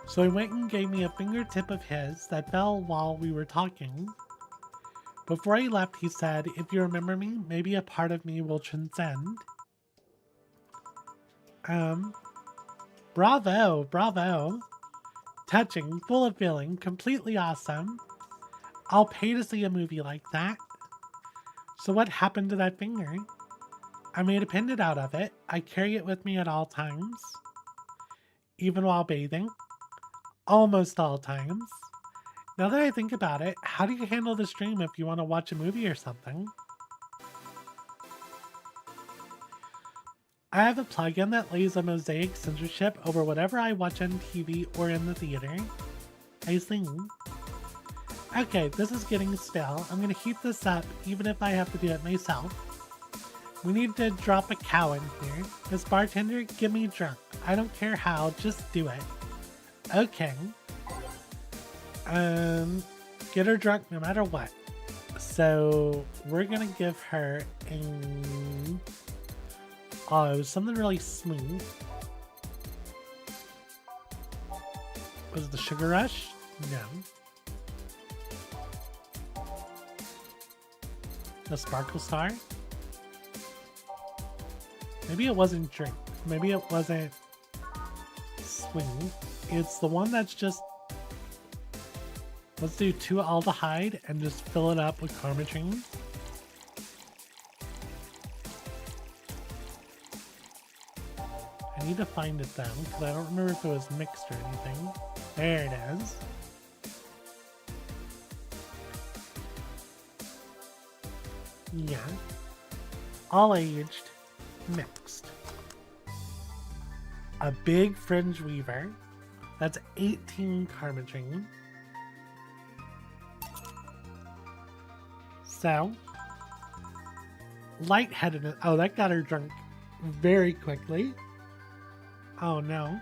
so he went and gave me a fingertip of his that fell while we were talking. Before he left, he said, if you remember me, maybe a part of me will transcend. Bravo, bravo. Touching, full of feeling, completely awesome. I'll pay to see a movie like that. So what happened to that finger? I made a pendant out of it. I carry it with me at all times. Even while bathing. Almost all times. Now that I think about it, how do you handle the stream if you want to watch a movie or something? I have a plugin that lays a mosaic censorship over whatever I watch on TV or in the theater. I sing. Okay, this is getting stale. I'm gonna heat this up even if I have to do it myself. We need to drop a cow in here. Miss Bartender, give me drunk. I don't care how, just do it. Okay. Get her drunk no matter what. So we're gonna give her a... Oh, something really smooth. Was it the Sugar Rush? No. The Sparkle Star? Maybe it wasn't drink. Maybe it wasn't swing. It's the one that's just... Let's do 2 aldehyde and just fill it up with Karmatrine. I need to find it then, because I don't remember if it was mixed or anything. There it is. Yeah. All aged, mixed. A big fringe weaver. That's 18 Karmatrine. So, lightheadedness. Oh, that got her drunk very quickly. Oh no.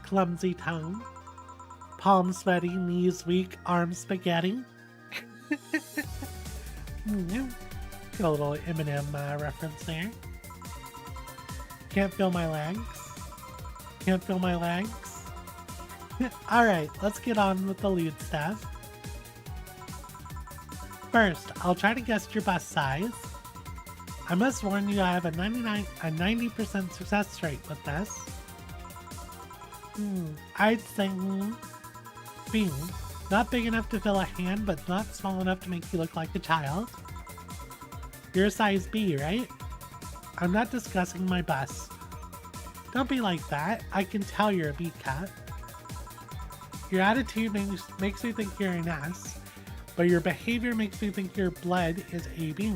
Clumsy tongue. Palm sweaty, knees weak, arms spaghetti. Get a little Eminem reference there. Can't feel my legs. Can't feel my legs. Alright, let's get on with the lead stuff. First, I'll try to guess your bust size. I must warn you I have a 90% success rate with this. I'd say B. Not big enough to fill a hand, but not small enough to make you look like a child. You're a size B, right? I'm not discussing my bust. Don't be like that. I can tell you're a B cat. Your attitude makes me think you're an S, but your behavior makes me think your blood is AB.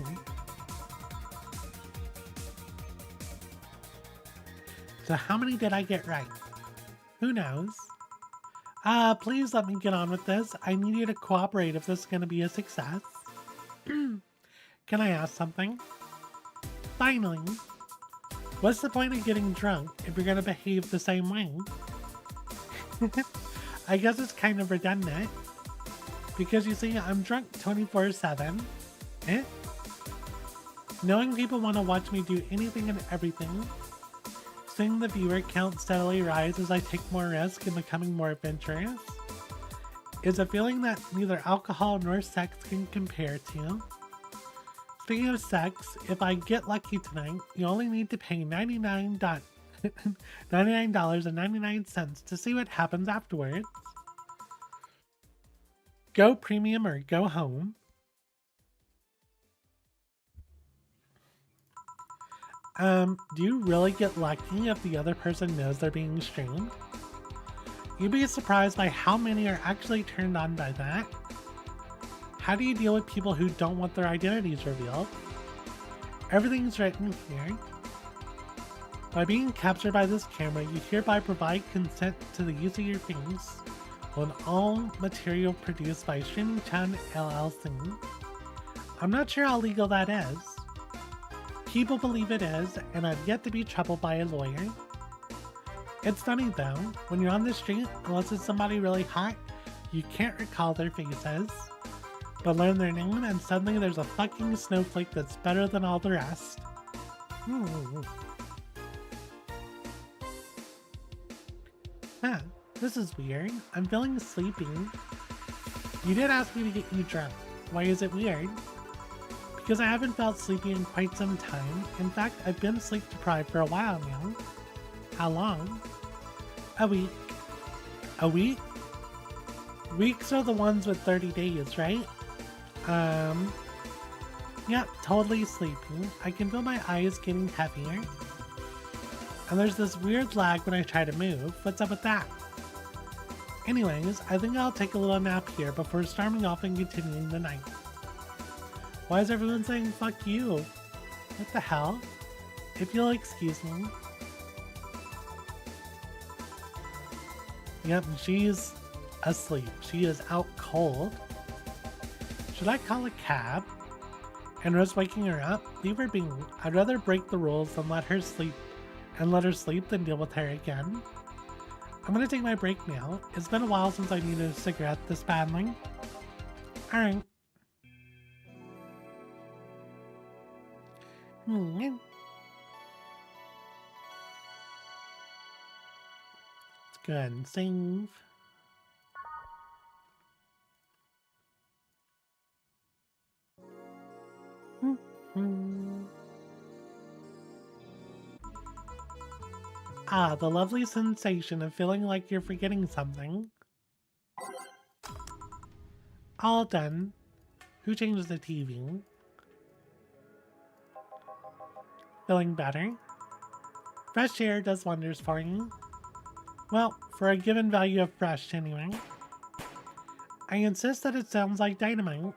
So how many did I get right? Who knows? Please let me get on with this. I need you to cooperate if this is going to be a success. Can I ask something? Finally. What's the point of getting drunk if you're going to behave the same way? I guess it's kind of redundant. Because you see, I'm drunk 24/7. Knowing people want to watch me do anything and everything. Seeing the viewer count steadily rise as I take more risk and becoming more adventurous. Is a feeling that neither alcohol nor sex can compare to. Speaking of sex, if I get lucky tonight, you only need to pay $99.99 to see what happens afterwards. Go premium or go home. Do you really get lucky if the other person knows they're being streamed? You'd be surprised by how many are actually turned on by that. How do you deal with people who don't want their identities revealed? Everything's written here. By being captured by this camera, you hereby provide consent to the use of your face on all material produced by Streaming Chan LLC. I'm not sure how legal that is. People believe it is, and I've yet to be troubled by a lawyer. It's funny though, when you're on the street, unless it's somebody really hot, you can't recall their faces, but learn their name and suddenly there's a fucking snowflake that's better than all the rest. Huh, this is weird. I'm feeling sleepy. You did ask me to get you drunk. Why is it weird? Because I haven't felt sleepy in quite some time. In fact, I've been sleep deprived for a while now. How long? A week. A week? Weeks are the ones with 30 days, right? Yeah, totally sleepy. I can feel my eyes getting heavier. And there's this weird lag when I try to move. What's up with that? Anyways, I think I'll take a little nap here before storming off and continuing the night. Why is everyone saying fuck you? What the hell? If you'll excuse me. Yep, she's asleep. She is out cold. Should I call a cab? and risk waking her up? Leave her be. I'd rather break the rules than let her sleep than deal with her again. I'm gonna take my break now. It's been a while since I needed a cigarette this badly. Alright. Let's go ahead and save. Ah, the lovely sensation of feeling like you're forgetting something. All done. Who changed the TV? Feeling better? Fresh air does wonders for you. Well, for a given value of fresh, anyway. I insist that it sounds like dynamite.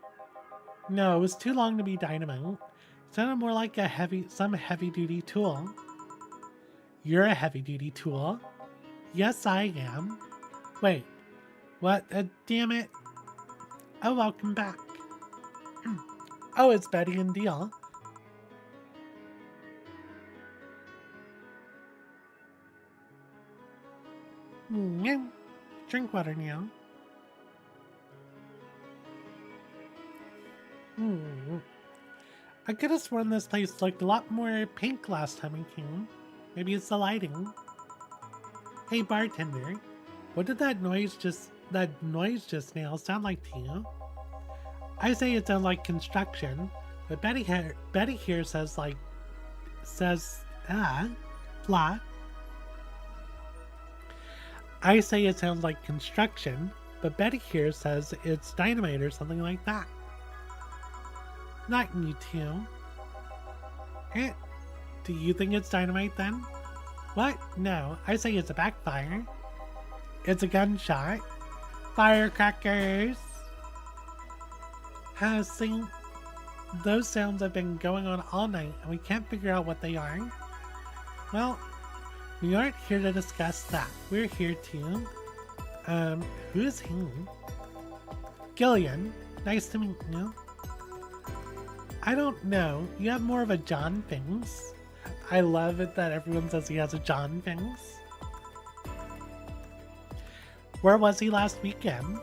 No, it was too long to be dynamite. It sounded more like some heavy-duty tool. You're a heavy-duty tool? Yes, I am. Wait, what? Damn it. Oh, welcome back. Oh, it's Betty and Deal. Drink water now. I could have sworn this place looked a lot more pink last time we came. Maybe it's the lighting. Hey bartender, what did that noise just now sound like to you? I say it sounds like construction, but Betty here says blah. I say it sounds like construction, but Betty here says it's dynamite or something like that. Not you two. Do you think it's dynamite then? What? No, I say it's a backfire. It's a gunshot. Firecrackers! See, those sounds have been going on all night and we can't figure out what they are. Well, we aren't here to discuss that. We're here to... who's he? Gillian, nice to meet you. I don't know. You have more of a John Things. I love it that everyone says he has a John Things. Where was he last weekend?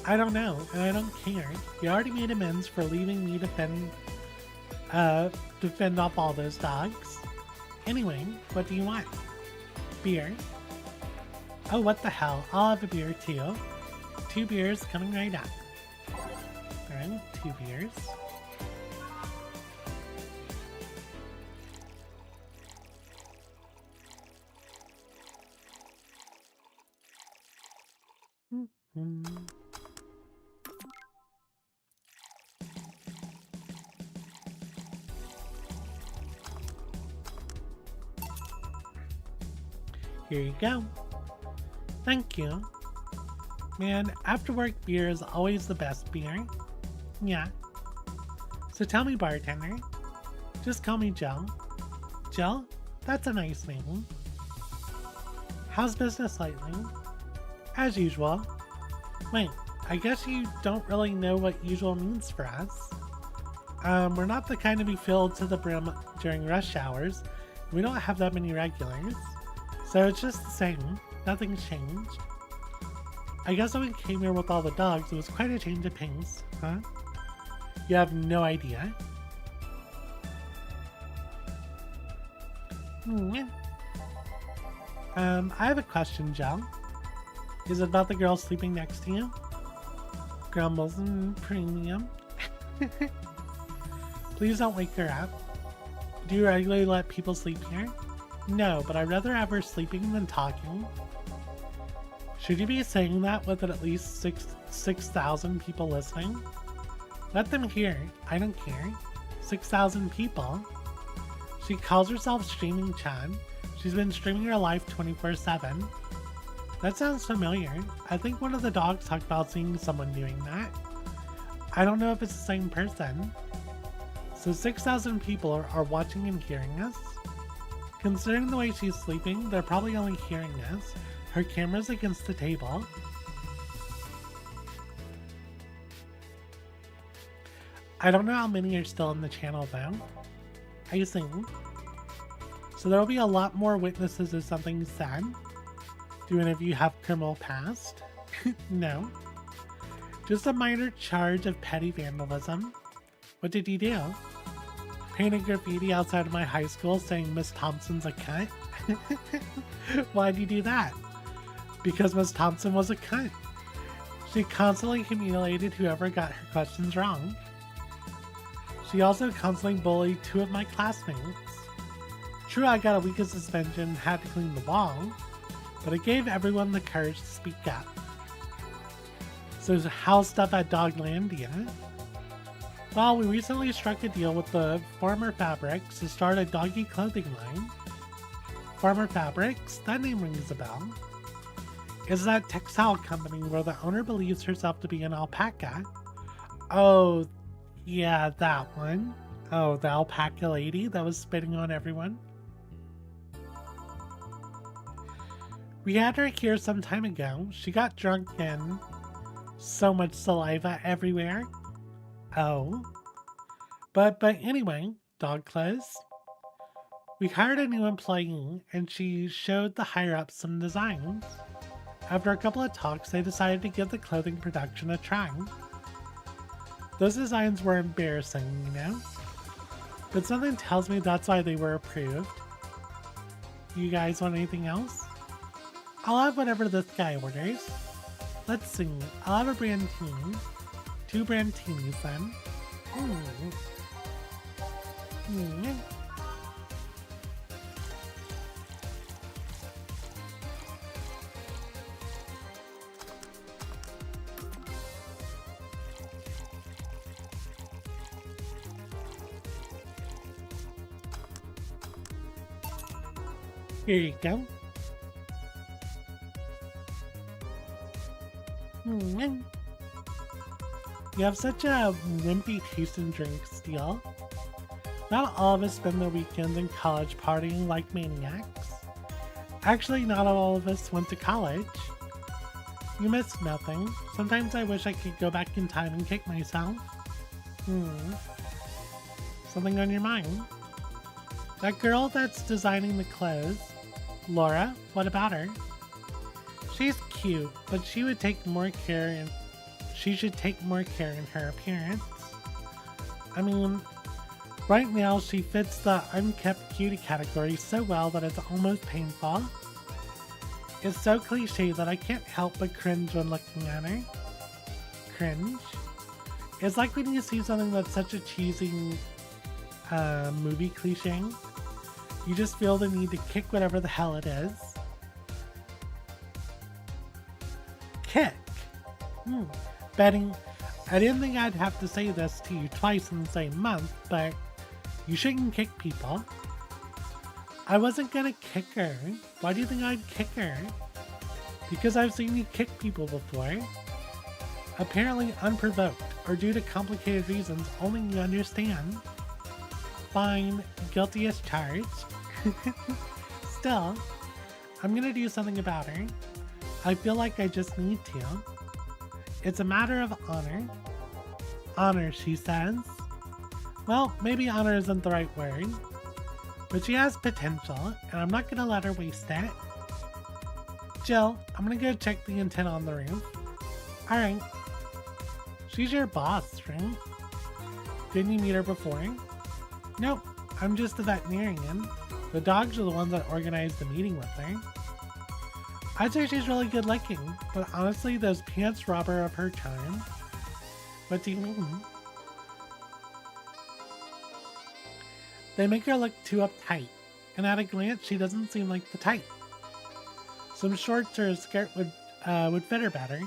I don't know, and I don't care. You already made amends for leaving me to fend off all those dogs. Anyway, what do you want? Beer? Oh, what the hell. I'll have a beer too. 2 beers coming right up. Alright, 2 beers. Here you go. Thank you. Man, after work beer is always the best beer. Yeah. So tell me, bartender. Just call me Jill. Jill? That's a nice name. How's business lately? As usual. Wait, I guess you don't really know what usual means for us. We're not the kind to be filled to the brim during rush hours. We don't have that many regulars. So it's just the same. Nothing's changed. I guess when we came here with all the dogs, it was quite a change of pace, huh? You have no idea. I have a question, Jill. Is it about the girl sleeping next to you? Grumbles premium. Please don't wake her up. Do you regularly let people sleep here? No, but I'd rather have her sleeping than talking. Should you be saying that with at least 6,000 people listening? Let them hear. I don't care. 6,000 people. She calls herself Streaming Chad. She's been streaming her life 24/7. That sounds familiar. I think one of the dogs talked about seeing someone doing that. I don't know if it's the same person. So 6,000 people are watching and hearing us? Considering the way she's sleeping, they're probably only hearing us. Her camera's against the table. I don't know how many are still in the channel though. I think. So there will be a lot more witnesses if something's said. Do any of you have criminal past? No. Just a minor charge of petty vandalism. What did you do? Painted graffiti outside of my high school saying Miss Thompson's a cunt? Why'd you do that? Because Miss Thompson was a cunt. She constantly humiliated whoever got her questions wrong. She also constantly bullied 2 of my classmates. True, I got a week of suspension and had to clean the wall, but it gave everyone the courage to speak up. So housed up at Doglandia. Well, we recently struck a deal with the Farmer Fabrics to start a doggy clothing line. Farmer Fabrics? That name rings a bell. It's that textile company where the owner believes herself to be an alpaca. Oh, yeah, that one. Oh, the alpaca lady that was spitting on everyone. We had her here some time ago. She got drunk and so much saliva everywhere. Oh. But anyway, dog clothes. We hired a new employee and she showed the higher-ups some designs. After a couple of talks, they decided to give the clothing production a try. Those designs were embarrassing, you know? But something tells me that's why they were approved. You guys want anything else? I'll have whatever this guy orders. Let's see. I'll have a brandini. 2 brandinis then. Here you go. You have such a wimpy taste in drinks, Steel. Not all of us spend their weekends in college partying like maniacs. Actually, not all of us went to college. You missed nothing. Sometimes I wish I could go back in time and kick myself. Something on your mind? That girl that's designing the clothes, Laura, what about her? She's cute, but she should take more care in her appearance. I mean, right now she fits the unkept cutie category so well that it's almost painful. It's so cliche that I can't help but cringe when looking at her. Cringe? It's like when you see something that's such a cheesy movie cliche. You just feel the need to kick whatever the hell it is. Kick? Betty, I didn't think I'd have to say this to you twice in the same month, but you shouldn't kick people. I wasn't gonna kick her. Why do you think I'd kick her? Because I've seen you kick people before. Apparently unprovoked, or due to complicated reasons only you understand. Fine, guilty as charged. Still, I'm gonna do something about her. I feel like I just need to. It's a matter of honor. Honor, she says. Well, maybe honor isn't the right word. But she has potential, and I'm not gonna let her waste it. Jill, I'm gonna go check the antenna on the roof. Alright. She's your boss, right? Didn't you meet her before? Nope, I'm just a veterinarian. The dogs are the ones that organized the meeting with her. I'd say she's really good looking, but honestly those pants rob her of her charm. What do you mean? They make her look too uptight, and at a glance she doesn't seem like the type. Some shorts or a skirt would fit her better.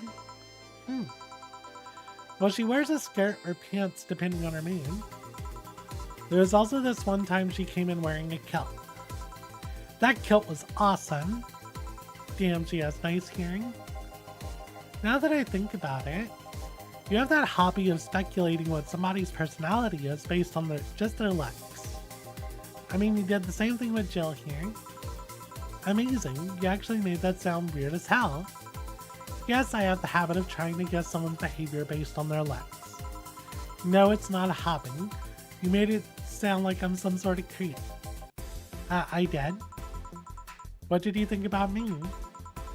Well, she wears a skirt or pants depending on her mood. There was also this one time she came in wearing a kilt. That kilt was awesome. Damn, she has nice hearing. Now that I think about it, you have that hobby of speculating what somebody's personality is based on just their looks. I mean, you did the same thing with Jill here. Amazing, you actually made that sound weird as hell. Yes, I have the habit of trying to guess someone's behavior based on their looks. No, it's not a hobby. You made it sound like I'm some sort of creep. I did. What did you think about me?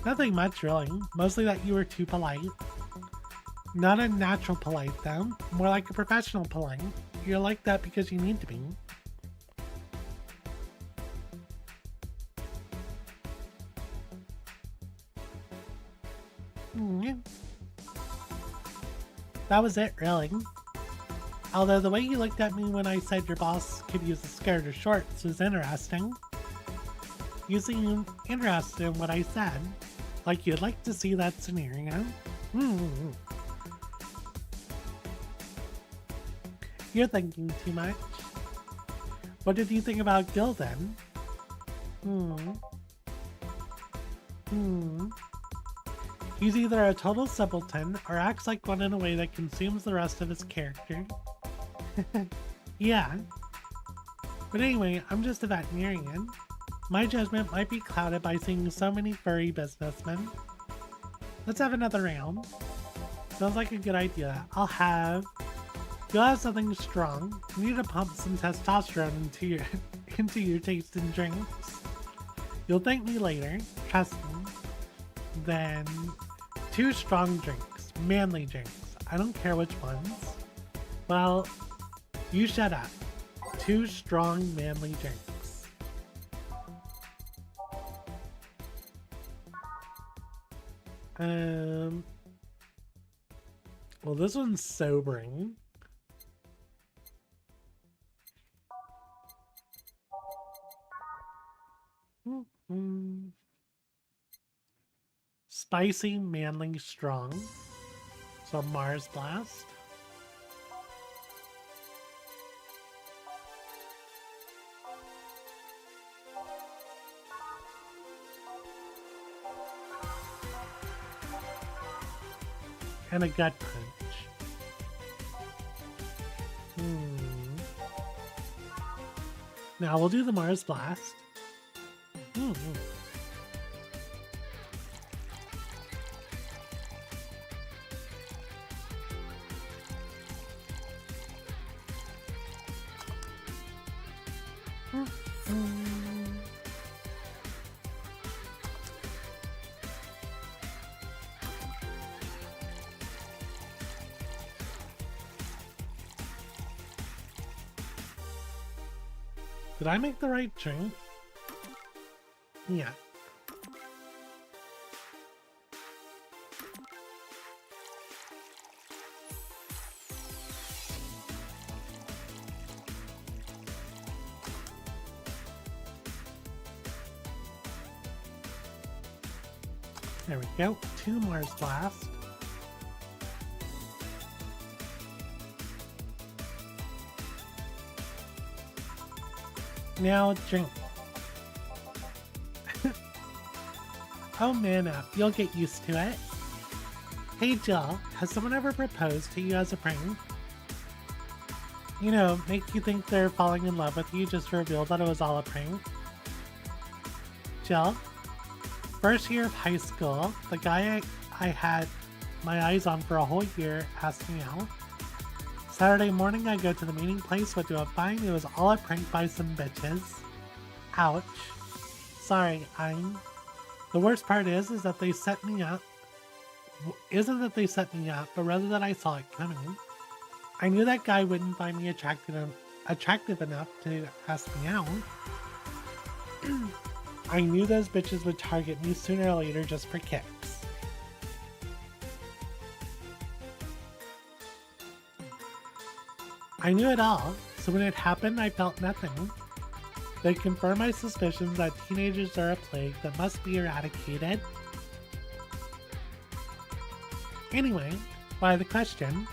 Nothing much, really. Mostly that you were too polite. Not a natural polite, though. More like a professional polite. You're like that because you need to be. That was it, really. Although the way you looked at me when I said your boss could use a skirt or shorts was interesting. You seemed interested in what I said. Like you'd like to see that scenario. You're thinking too much. What did you think about Gil then? He's either a total simpleton or acts like one in a way that consumes the rest of his character. Yeah. But anyway, I'm just a veterinarian. My judgment might be clouded by seeing so many furry businessmen. Let's have another round. Sounds like a good idea. You'll have something strong. You need to pump some testosterone into your taste and drinks. You'll thank me later, trust me. Then 2 strong drinks, manly drinks. I don't care which ones. Well, you shut up. 2 strong manly drinks. Well, this one's sobering. Spicy, manly, strong. So Mars Blast. And a gut punch. Now we'll do the Mars Blast. Did I make the right drink? Yeah. There we go. 2 Mars Blast. Now drink. Oh man up, you'll get used to it. Hey Jill, has someone ever proposed to you as a prank? You know, make you think they're falling in love with you just to reveal that it was all a prank? Jill, first year of high school, the guy I had my eyes on for a whole year asked me out. Saturday morning, I go to the meeting place, what do I find? It was all a prank by some bitches. Ouch. Sorry, The worst part is that they set me up. Isn't that they set me up, but rather that I saw it coming. I knew that guy wouldn't find me attractive enough to ask me out. I knew those bitches would target me sooner or later just for kicks. I knew it all, so when it happened, I felt nothing. They confirmed my suspicions that teenagers are a plague that must be eradicated. Anyway, why the question?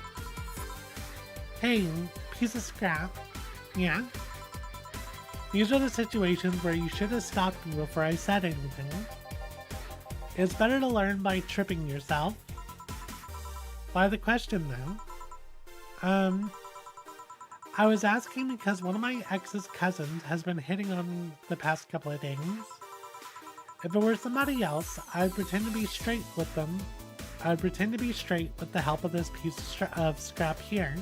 Hey, piece of scrap. Yeah? These are the situations where you should have stopped me before I said anything. It's better to learn by tripping yourself. Why the question, though? I was asking because one of my ex's cousins has been hitting on me the past couple of days. If it were somebody else, I'd pretend to be straight with them. I'd pretend to be straight with the help of this piece of scrap here.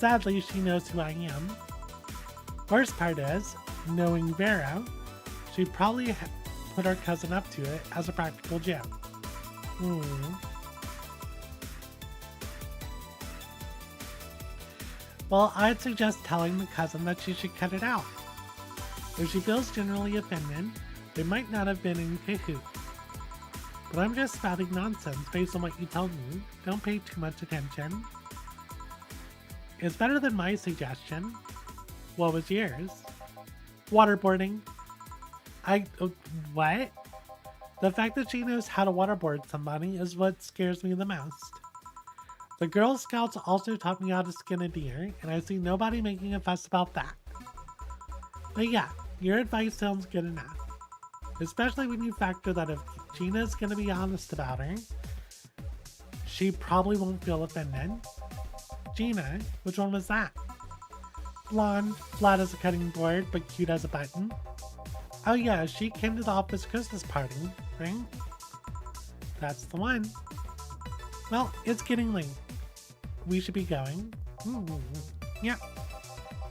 Sadly, she knows who I am. Worst part is, knowing Vera, she probably put our cousin up to it as a practical joke. Well, I'd suggest telling the cousin that she should cut it out. If she feels generally offended, they might not have been in cahoots. But I'm just spouting nonsense based on what you told me. Don't pay too much attention. It's better than my suggestion. What was yours? Waterboarding. What? The fact that she knows how to waterboard somebody is what scares me the most. The Girl Scouts also taught me how to skin a deer, and I see nobody making a fuss about that. But yeah, your advice sounds good enough. Especially when you factor that if Gina's gonna be honest about her, she probably won't feel offended. Gina, which one was that? Blonde, flat as a cutting board, but cute as a button. Oh yeah, she came to the office Christmas party, right? That's the one. Well, it's getting late. We should be going. Yeah.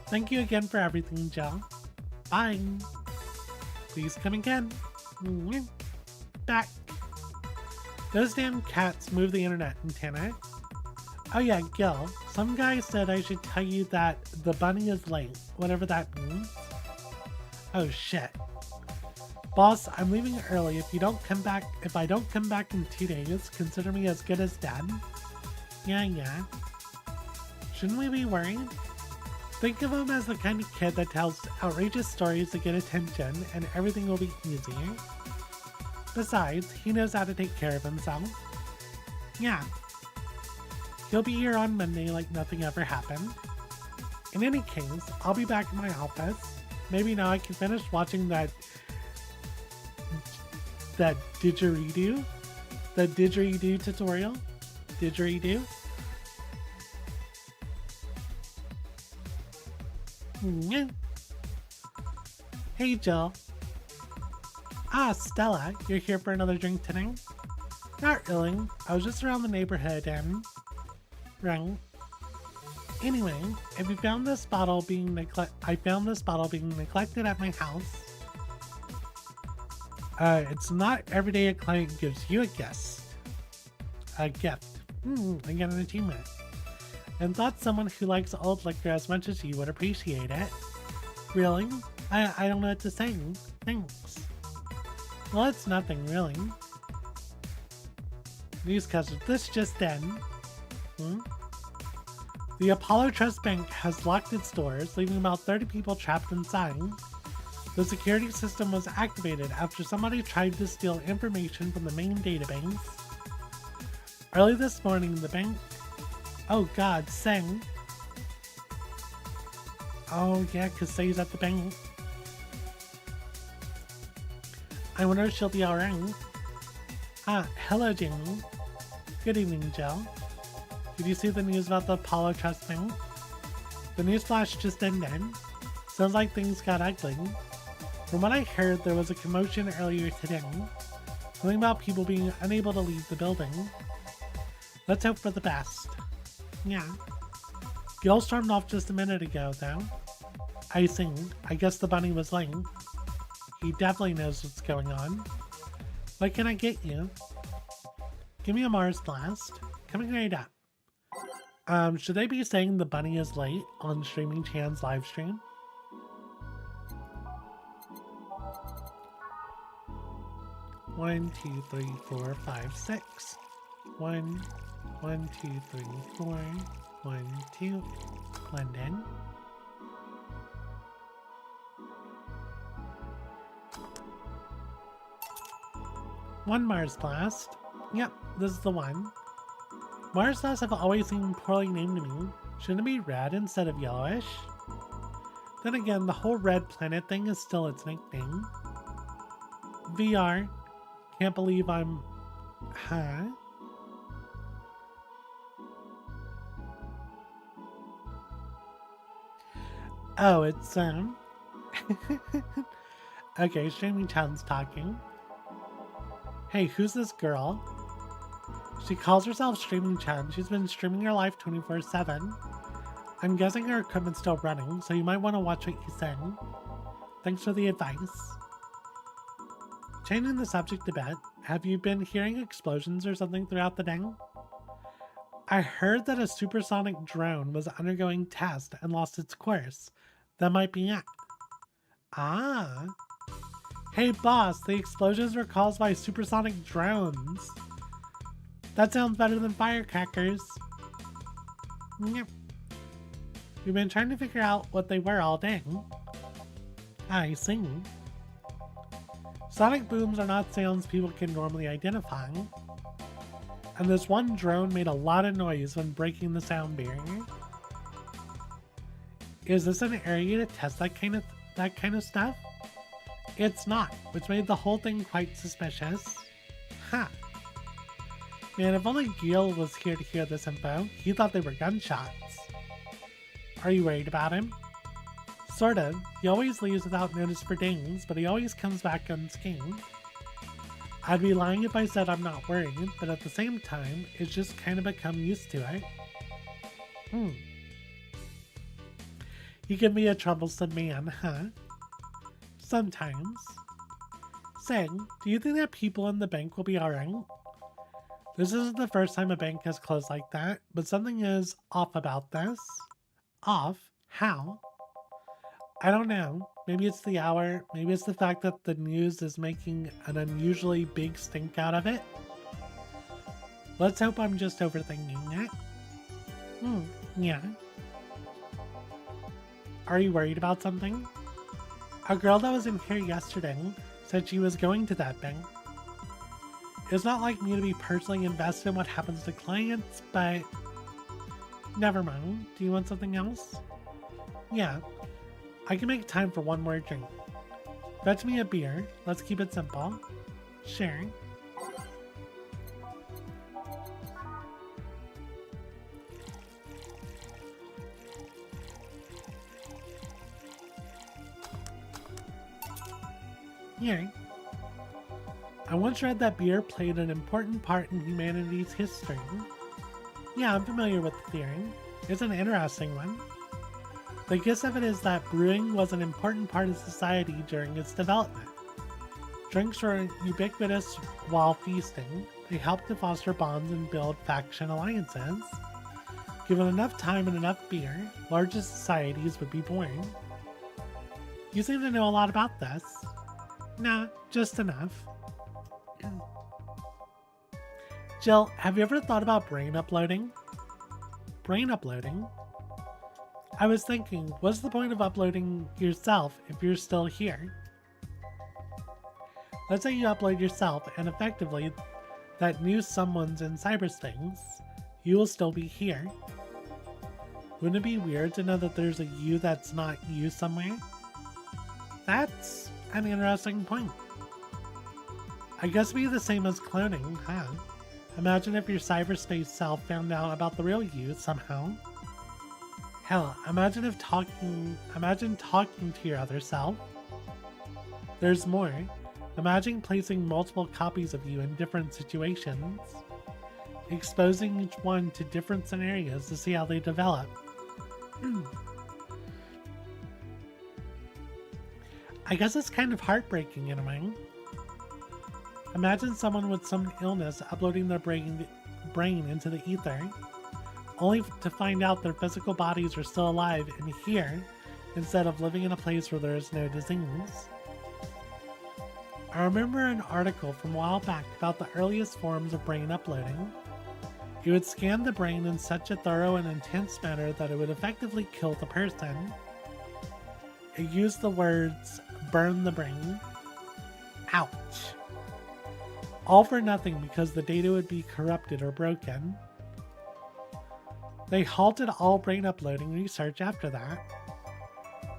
Thank you again for everything, Jill. Bye. Please come again. Back. Those damn cats move the internet, antenna. Oh yeah, Gil. Some guy said I should tell you that the bunny is late, whatever that means. Oh shit. Boss, I'm leaving early. If I don't come back in 2 days, consider me as good as dead. Yeah. Shouldn't we be worried? Think of him as the kind of kid that tells outrageous stories to get attention and everything will be easier. Besides, he knows how to take care of himself. Yeah. He'll be here on Monday like nothing ever happened. In any case, I'll be back in my office. Maybe now I can finish watching that didgeridoo? The didgeridoo tutorial? Didgeridoo? Hey Jill. Ah, Stella, you're here for another drink today? Not really. I was just around the neighborhood and... Right. Anyway, if you found this bottle being neglected at my house. It's not every day a client gives you a gift. I got an achievement. And thought someone who likes old liquor as much as you would appreciate it. Really? I don't know what to say. Thanks. Well, it's nothing, really. Newscaster, this just in. The Apollo Trust Bank has locked its doors, leaving about 30 people trapped inside. The security system was activated after somebody tried to steal information from the main database. Early this morning, the bank... Oh god, Seng. Oh yeah, cause Say's at the bank. I wonder if she'll be alright. Ah, hello Jamie. Good evening, Jill. Did you see the news about the Apollo Trust Bank? The news flash just ended. Sounds like things got ugly. From what I heard, there was a commotion earlier today. Something about people being unable to leave the building. Let's hope for the best. Yeah. Gil stormed off just a minute ago, though. I guess the bunny was late. He definitely knows what's going on. What can I get you? Give me a Mars Blast. Coming right up. Should they be saying the bunny is late on Streaming Chan's live stream? One, 2, 3, 4, 5, 6. 1, 2, 3, 4. 1, 2. London. One Mars Blast. Yep, this is the one. Mars Blasts have always seemed poorly named to me. Shouldn't it be red instead of yellowish? Then again, the whole red planet thing is still its nickname. VR. Can't believe I'm... Huh? Oh, it's, Okay, Streaming Chan's talking. Hey, who's this girl? She calls herself Streaming Chan. She's been streaming her life 24/7. I'm guessing our equipment's still running, so you might want to watch what you say. Thanks for the advice. Changing the subject a bit, have you been hearing explosions or something throughout the day? I heard that a supersonic drone was undergoing tests and lost its course. That might be it. Ah. Hey boss, the explosions were caused by supersonic drones. That sounds better than firecrackers. Yep. We've been trying to figure out what they were all day. I see. Sonic booms are not sounds people can normally identify. And this one drone made a lot of noise when breaking the sound barrier. Is this an area to test that kind of stuff? It's not, which made the whole thing quite suspicious. Ha! Man, if only Gil was here to hear this info, he thought they were gunshots. Are you worried about him? Sort of. He always leaves without notice for days, but he always comes back unscathed. I'd be lying if I said I'm not worried, but at the same time, it's just kind of become used to it. He can be a troublesome man, huh? Sometimes. Say, do you think that people in the bank will be alright? This isn't the first time a bank has closed like that, but something is off about this. Off? How? I don't know. Maybe it's the hour, maybe it's the fact that the news is making an unusually big stink out of it. Let's hope I'm just overthinking it. Yeah. Are you worried about something? A girl that was in here yesterday said she was going to that bank. It's not like me to be personally invested in what happens to clients, but never mind. Do you want something else? Yeah. I can make time for one more drink. Fetch me a beer. Let's keep it simple. Sure. Here. I once read that beer played an important part in humanity's history. Yeah, I'm familiar with the theory. It's an interesting one. The gist of it is that brewing was an important part of society during its development. Drinks were ubiquitous while feasting. They helped to foster bonds and build faction alliances. Given enough time and enough beer, larger societies would be born. You seem to know a lot about this. Nah, just enough. Jill, have you ever thought about brain uploading? Brain uploading? I was thinking, what's the point of uploading yourself if you're still here? Let's say you upload yourself and effectively that new someone's in cyberspace. You will still be here. Wouldn't it be weird to know that there's a you that's not you somewhere? That's an interesting point. I guess it'd be the same as cloning, huh? Imagine if your cyberspace self found out about the real you somehow. Hell, imagine talking to your other self. There's more. Imagine placing multiple copies of you in different situations, exposing each one to different scenarios to see how they develop. I guess it's kind of heartbreaking in a way. Imagine someone with some illness uploading their brain into the ether, only to find out their physical bodies are still alive and here, instead of living in a place where there is no disease. I remember an article from a while back about the earliest forms of brain uploading. It would scan the brain in such a thorough and intense manner that it would effectively kill the person. It used the words, "burn the brain." Ouch. All for nothing because the data would be corrupted or broken. They halted all brain uploading research after that.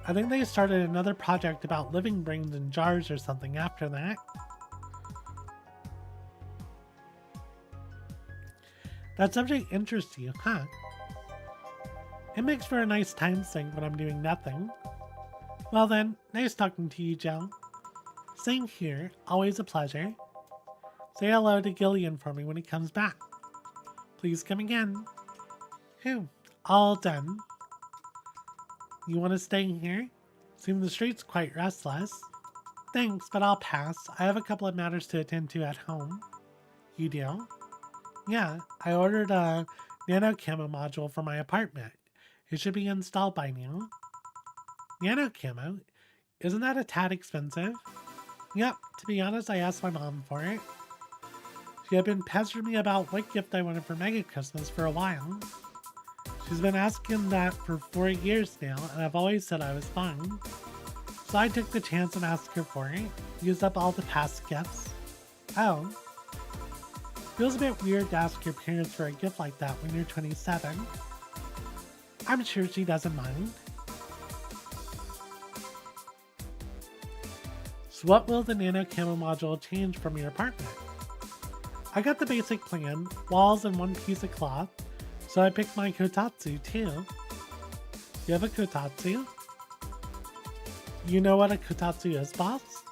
I think they started another project about living brains in jars or something after that. That subject interests you, huh? It makes for a nice time sink when I'm doing nothing. Well then, nice talking to you, Joe. Same here, always a pleasure. Say hello to Gillian for me when he comes back. Please come again. Phew, all done. You want to stay here? Seem the street's quite restless. Thanks, but I'll pass. I have a couple of matters to attend to at home. You do? Yeah, I ordered a nano camo module for my apartment. It should be installed by now. Nano camo? Isn't that a tad expensive? Yep, to be honest, I asked my mom for it. She had been pestering me about what gift I wanted for Mega Christmas for a while. She's been asking that for 4 years now, and I've always said I was fine. So I took the chance and asked her for it. Used up all the past gifts. Oh. Feels a bit weird to ask your parents for a gift like that when you're 27. I'm sure she doesn't mind. So what will the nano camo module change from your apartment? I got the basic plan, walls and one piece of cloth, so I picked my kotatsu too. You have a kotatsu? You know what a kotatsu is, boss?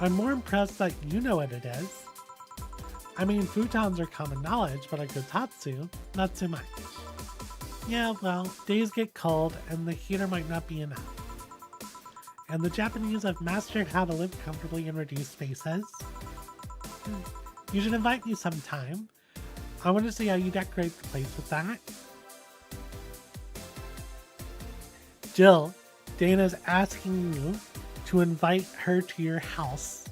I'm more impressed that you know what it is. I mean, futons are common knowledge, but a kotatsu, not so much. Yeah, well, days get cold and the heater might not be enough. And the Japanese have mastered how to live comfortably in reduced spaces. You should invite me sometime. I want to see how you decorate the place with that. Jill, Dana's asking you to invite her to your house.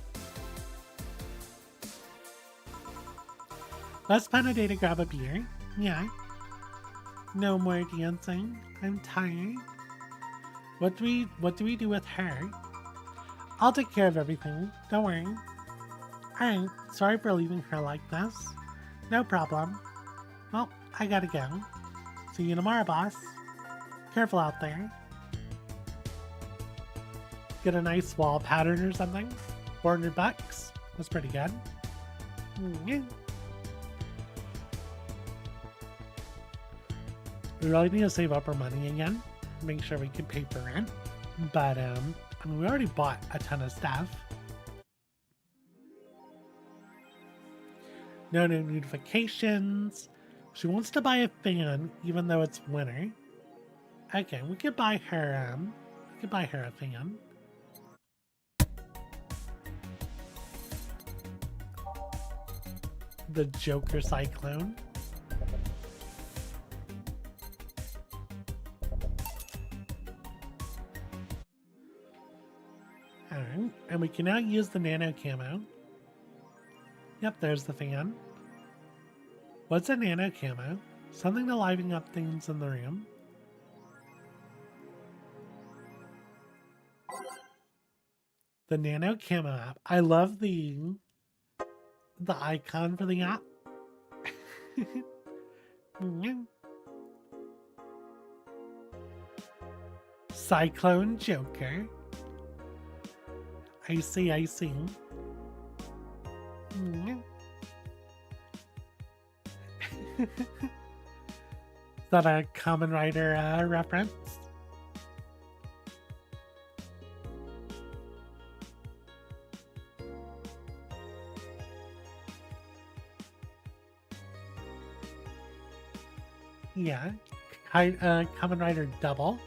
Let's find a day to grab a beer. Yeah. No more dancing. I'm tired. What do we do with her? I'll take care of everything. Don't worry. Alright, sorry for leaving her like this. No problem. Well, I gotta go. See you tomorrow, boss. Careful out there. Get a nice wall pattern or something. 400 bucks. That's pretty good. Yeah. We really need to save up our money again. Make sure we can pay for rent. But, I mean, we already bought a ton of stuff. No new notifications. She wants to buy a fan, even though it's winter. Okay, we could buy her, a fan. The Joker Cyclone. Alright, and we can now use the nano camo. Yep, there's the fan. What's a nano camo? Something to liven up things in the room. The nano camo app. I love the icon for the app. Cyclone Joker. I see. Is that a Kamen Rider reference? Yeah. Kamen Rider Double.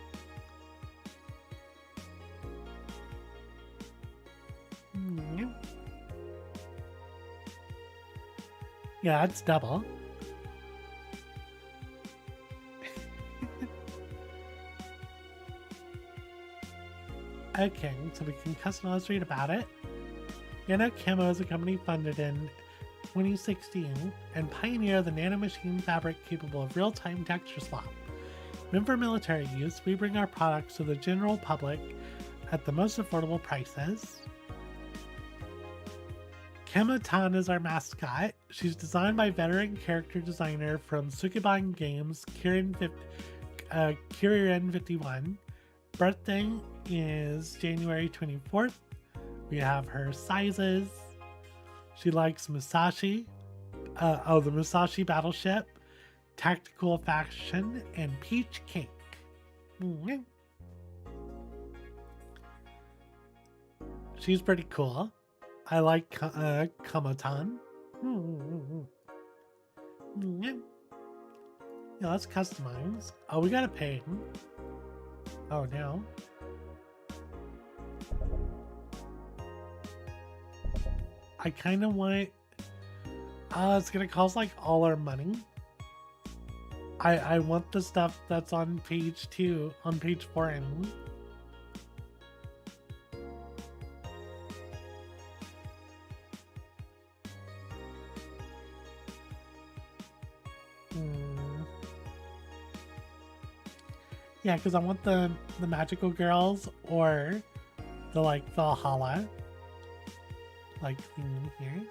Yeah, it's double. Okay, so we can customize, read about it. Nano Camo is a company funded in 2016 and pioneered the nanomachine fabric capable of real-time texture swap. Meant for military use, we bring our products to the general public at the most affordable prices. Camotan is our mascot. She's designed by veteran character designer from Sukeban Games, EN-Vtuber. Birthday is January 24th. We have her sizes. She likes Musashi. The Musashi Battleship, Tactical Faction, and Peach Cake. She's pretty cool. I like Kamotan. Yeah, let's customize. Oh, we gotta pay. Oh, no. I kind of want... it's gonna cost like all our money. I want the stuff that's on page 2, on page 4 anyway. Yeah, because I want the magical girls or the like Valhalla like thing here.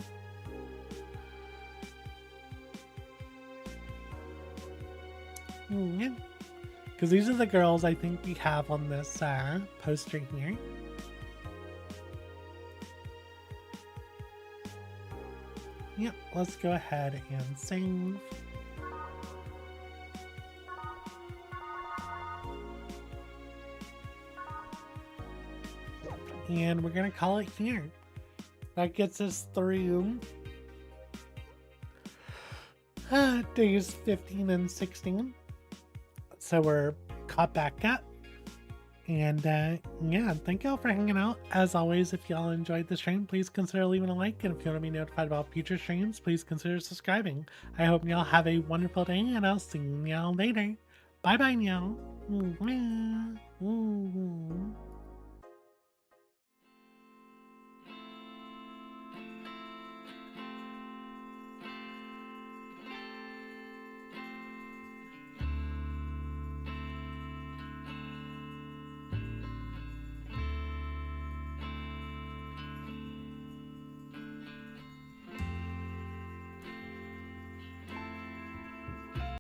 Because these are the girls I think we have on this poster here. Yep, let's go ahead and save. And we're gonna call it here. That gets us through days 15 and 16. So we're caught back up. And yeah, thank y'all for hanging out. As always, if y'all enjoyed the stream, please consider leaving a like. And if you want to be notified about future streams, please consider subscribing. I hope y'all have a wonderful day, and I'll see y'all later. Bye bye now.